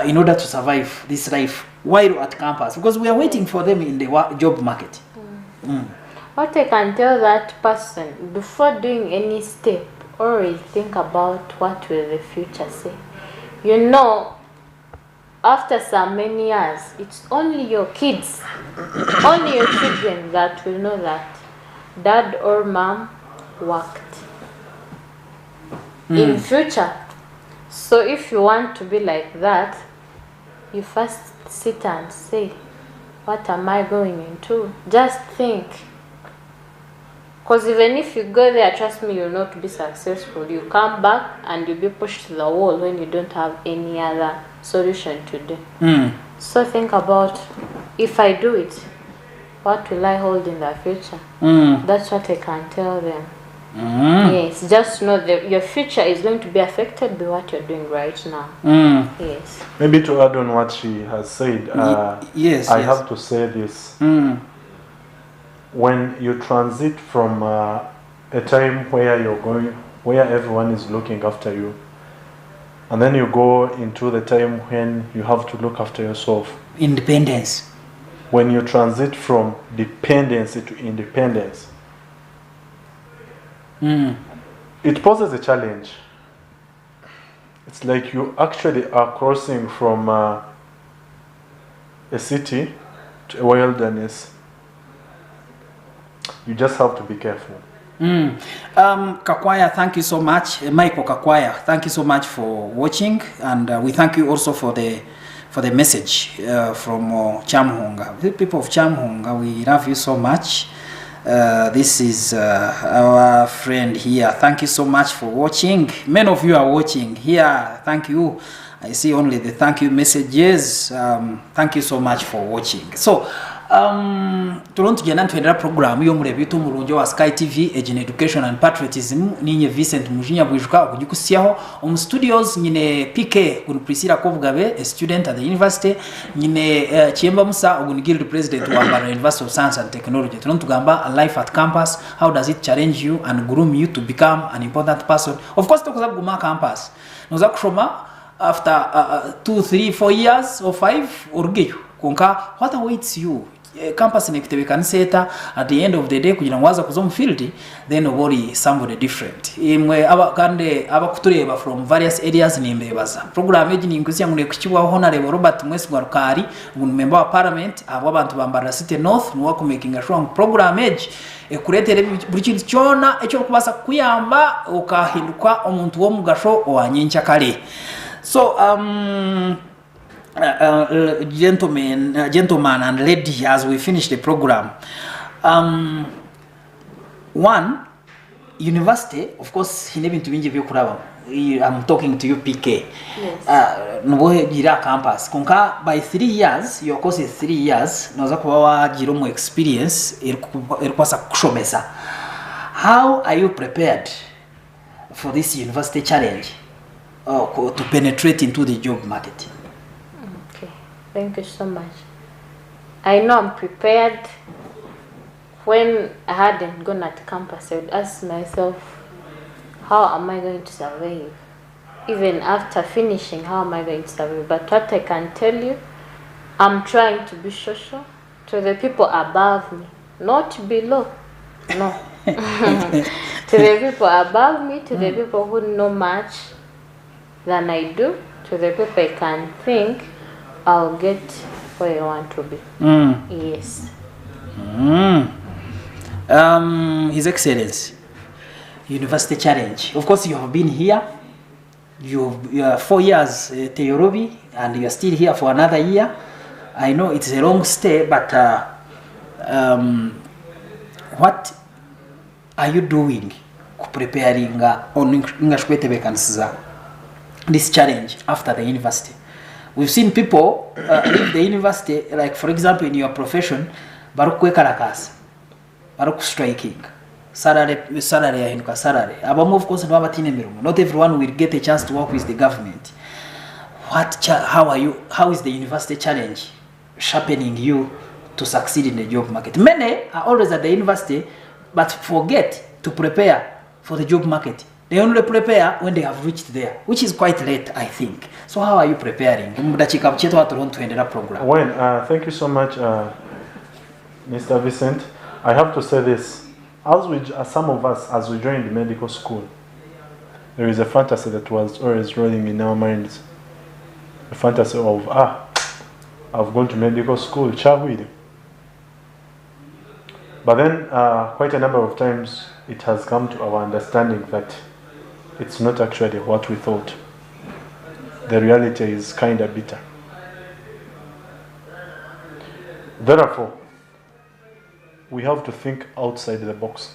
in order to survive this life while at campus, because we are waiting for them in the job market. What I can tell that person, before doing any step, always think about what will the future say. You know, after so many years, it's only your kids, only your children that will know that dad or mom worked in future. So if you want to be like that, you first sit and say, what am I going into? Just think. Because even if you go there, trust me, you'll not be successful. You come back and you'll be pushed to the wall when you don't have any other solution to do. So think about, if I do it, what will I hold in the future? That's what I can tell them. Yes, just know that your future is going to be affected by what you're doing right now. Yes. Maybe to add on what she has said, I have to say this. When you transit from a time where you're going, where everyone is looking after you, and then you go into the time when you have to look after yourself. Independence. When you transit from dependency to independence, it poses a challenge. It's like you actually are crossing from a city to a wilderness. You just have to be careful. Kakwaya, thank you so much. Michael Kakwaya, thank you so much for watching, and we thank you also for the message from Chamhunga. The people of Chamhunga, we love you so much. This is our friend here. Thank you so much for watching. Many of you are watching here. Thank you. I see only the thank you messages. Thank you so much for watching. So tulon tugenda ntwendera program yo mulebitu mulunjo wa Sky TV Age Education and Patriotism ninye Vincent Mujinya bwijuka okujikusiyaho on studios nyine PK kun Priscilla Kovgabe, a student at the university, nyine Chiemba Musa ogunigiri president wa Mbaro University of Science and Technology. Tulon tugamba a life at campus, how does it challenge you and groom you to become an important person? Of course tokoza guma campus noza kushoma after 2, 3, 4 years or 5 orugeyo konka what awaits you. Campus nekitebekanisa at the end of the day kugira ngwaza kuzo mu field, then obori somebody different imwe abakande abakutureba from various areas nimbebaza program eji ningusiya ngune kuchibwa honorable Robert Mwesi Gwarukari ngun member wa parliament abo abantu bambara City North nuwa ku making a strong program eji ekuretere buri kintu cyona echo kubasa kuyamba okahinduka omuntu wo mugasho owanyencha kale. So gentlemen and lady, as we finish the program, one university, of course, I'm talking to you, PK. Yes. Campus. By 3 years, your course is 3 years. Jiromo experience. How are you prepared for this university challenge to penetrate into the job market? Thank you so much. I know I'm prepared. When I hadn't gone at campus, I would ask myself, how am I going to survive? Even after finishing, how am I going to survive? But what I can tell you, I'm trying to be social to the people above me, not below. No. To the people above me, to the people who know much than I do, to the people I can think I'll get where I want to be. Yes. His Excellency, University Challenge. Of course, you have been here. You are 4 years at Yorubi, and you are still here for another year. I know it's a long stay, but what are you doing preparing on this challenge after the university? We've seen people leave the university, like for example in your profession, barukwe karakas, baruk striking, salary yahinduka salary. Abamu of course not everyone will get a chance to work with the government. How is the university challenge sharpening you to succeed in the job market? Many are always at the university, but forget to prepare for the job market. They only prepare when they have reached there, which is quite late, I think. So how are you preparing? Well, thank you so much, Mr. Vincent. I have to say this. As some of us, as we joined medical school, there is a fantasy that was always rolling in our minds. A fantasy of, I've gone to medical school, chawili. But then quite a number of times it has come to our understanding that it's not actually what we thought. The reality is kind of bitter. Therefore, we have to think outside the box.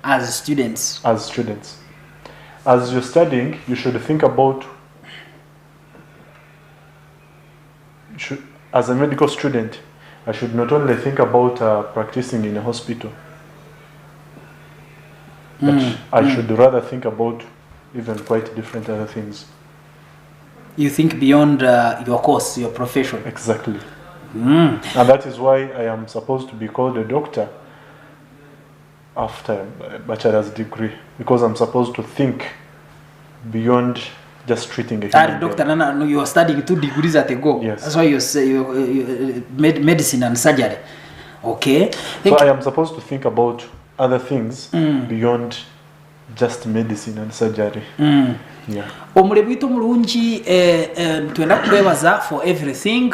As students. As students. As you're studying, you should think about, as a medical student, I should not only think about practicing in a hospital, but I should rather think about even quite different other things. You think beyond your course, your profession. Exactly. And that is why I am supposed to be called a doctor after a bachelor's degree, because I'm supposed to think beyond just treating a human Doctor Nana, you are studying 2 degrees at a go. Yes. That's why you say you medicine and surgery. Okay. So I am supposed to think about other things beyond just medicine and surgery. Yeah. Omulebwito mulungi twenda kwebaza for everything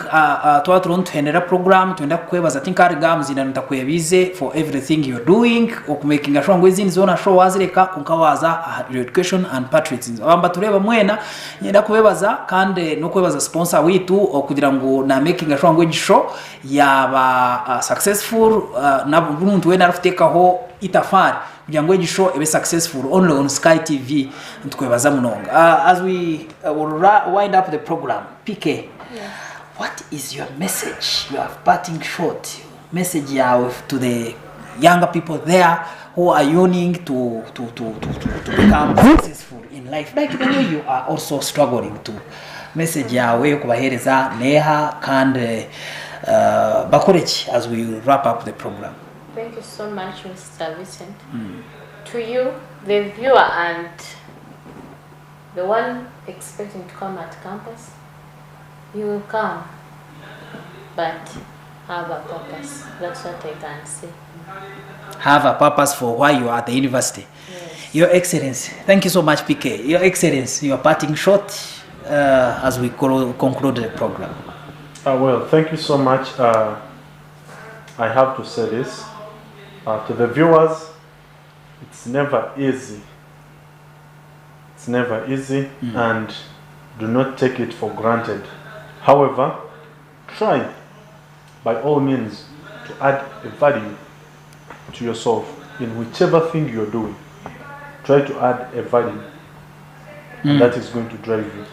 twatron twendera program twenda kwebaza tinkariga muzina ntakwebize for everything you're doing okumakinga sure ngo izindi zona show wazireka kunkawaza education and patriotism abamba tureba mwena nyenda kwebaza kandi no kwebaza sponsor witu okugira ngo na making sure ngo igisho yaba successful na buntu wena rufitekaho itafari kugira ngo igisho ebe successful only on Sky TV ntukwebaza munonga. As we will wind up the program, PK, what is your message? You are parting short. Message to the younger people there who are yearning to become successful in life, like the way you are also struggling to. Message yawe kubahereza neha kandi bakorechi as we wrap up the program. Thank you so much, Mr. Vincent. To you, the viewer and the one expecting to come at campus, you will come, but have a purpose. That's what I can say. Have a purpose for why you are at the university. Yes. Your Excellency, thank you so much, PK. Your Excellency, you are parting short as we conclude the program. Well, thank you so much. I have to say this to the viewers. It's never easy. It's never easy, and do not take it for granted. However, try by all means to add a value to yourself in whichever thing you're doing. Try to add a value, and that is going to drive you.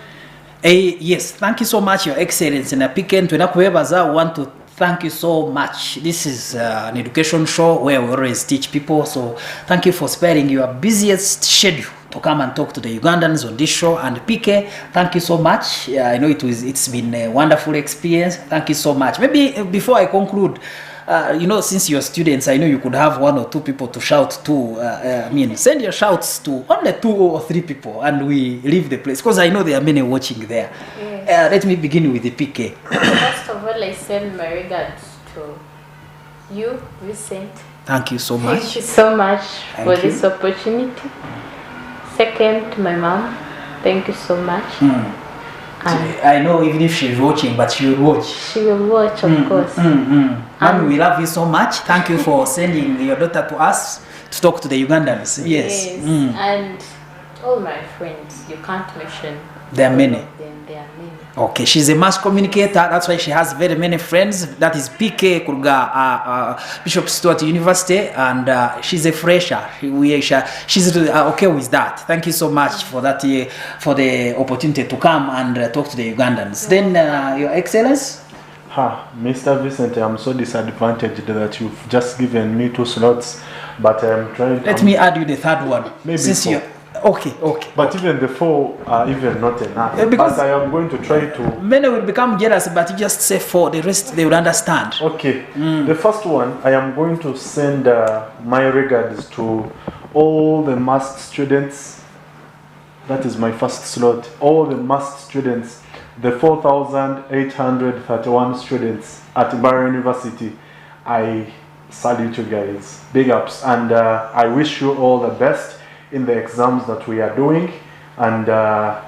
Yes, thank you so much, Your Excellency. Na PK I want to thank you so much. This is an education show where we always teach people. So thank you for sparing your busiest schedule to come and talk to the Ugandans on this show. And PK, thank you so much. I know it's been a wonderful experience. Thank you so much. Maybe before I conclude, since you're students, I know you could have 1 or 2 people to shout to. Send your shouts to only 2 or 3 people and we leave the place. Because I know there are many watching there. Yes. Let me begin with the PK. First of all, I send my regards to you, Vincent. Thank you so much. Thank you so much for this opportunity. Second, my mom. Thank you so much. I know even if she's watching, but she will watch. She will watch, of course. Mommy, we love you so much. Thank you for sending your daughter to us to talk to the Ugandans. Yes. And all my friends, you can't mention. There are many. There are many. Okay, she's a mass communicator. That's why she has very many friends. That is PK Kurga, Bishop Stuart University, and she's a fresher. She's okay with that. Thank you so much for that, for the opportunity to come and talk to the Ugandans. Then, Your Excellency. Mr. Vincent, I'm so disadvantaged that you've just given me 2 slots, but I'm trying. Let me add you the 3rd one. Maybe since 4. you. Okay. But even the 4 are even not enough. Because I am going to try to. Many will become jealous, but you just say 4. The rest they will understand. Okay. The first one, I am going to send my regards to all the master students. That is my first slot. All the master students, the 4,831 students at Barra University. I salute you guys. Big ups, and I wish you all the best in the exams that we are doing, and I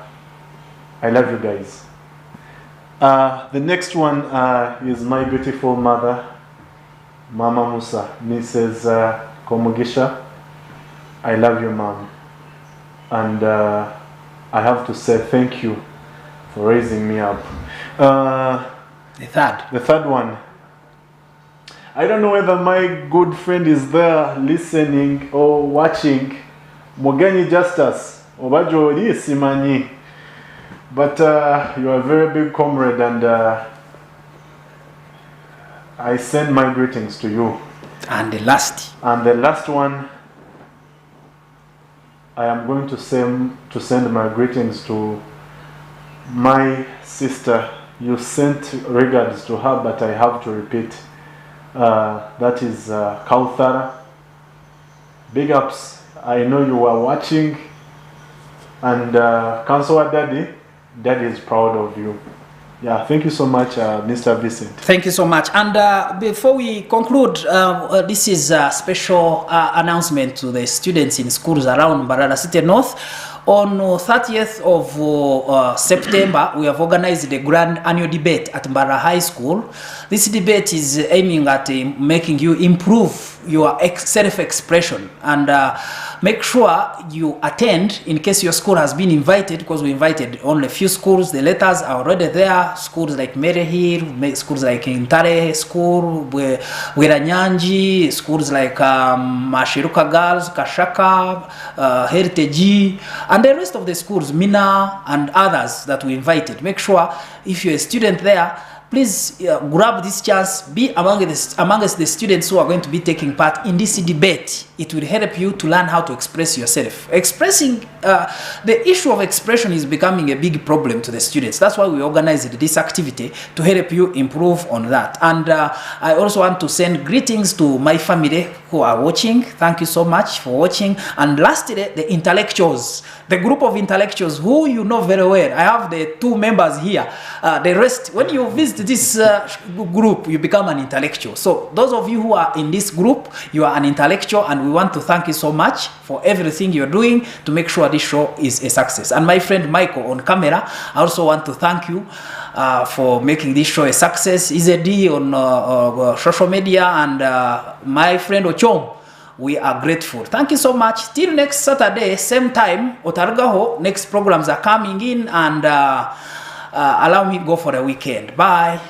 love you guys. The next one is my beautiful mother, Mama Musa, Mrs. Komugisha, I love you, Mom. And I have to say thank you for raising me up. The third one. I don't know whether my good friend is there listening or watching. Mugenyi Justice, Obajo Simanyi. But you are a very big comrade, and I send my greetings to you. And the last one, I am going to send my greetings to my sister. You sent regards to her, but I have to repeat. That is Kauthara. Big ups. I know you are watching. And Councillor Daddy is proud of you. Yeah, thank you so much, Mr. Vincent. Thank you so much. And before we conclude, this is a special announcement to the students in schools around Mbarara City North. On 30th of September, we have organized the grand annual debate at Mbarara High School. This debate is aiming at making you improve your self-expression, and make sure you attend in case your school has been invited, because we invited only a few schools. The letters are already there. Schools like Merehir, schools like Intare School, Wiranyanji, schools like Mashiruka Girls, Kashaka, Heritage, and the rest of the schools, Mina and others that we invited. Make sure if you're a student there, please grab this chance, be amongst the students who are going to be taking part in this debate. It will help you to learn how to express yourself. The issue of expression is becoming a big problem to the students. That's why we organized this activity, to help you improve on that. And I also want to send greetings to my family who are watching. Thank you so much for watching. And lastly, the intellectuals, the group of intellectuals who you know very well. I have the 2 members here. The rest, when you visit this group, you become an intellectual. So those of you who are in this group, you are an intellectual, and we want to thank you so much for everything you're doing to make sure this show is a success. And my friend Michael on camera, I also want to thank you for making this show a success. Izedi on social media, and my friend Ochom. We are grateful. Thank you so much. Till next Saturday, same time, Otargaho, next programs are coming in, and allow me to go for the weekend. Bye.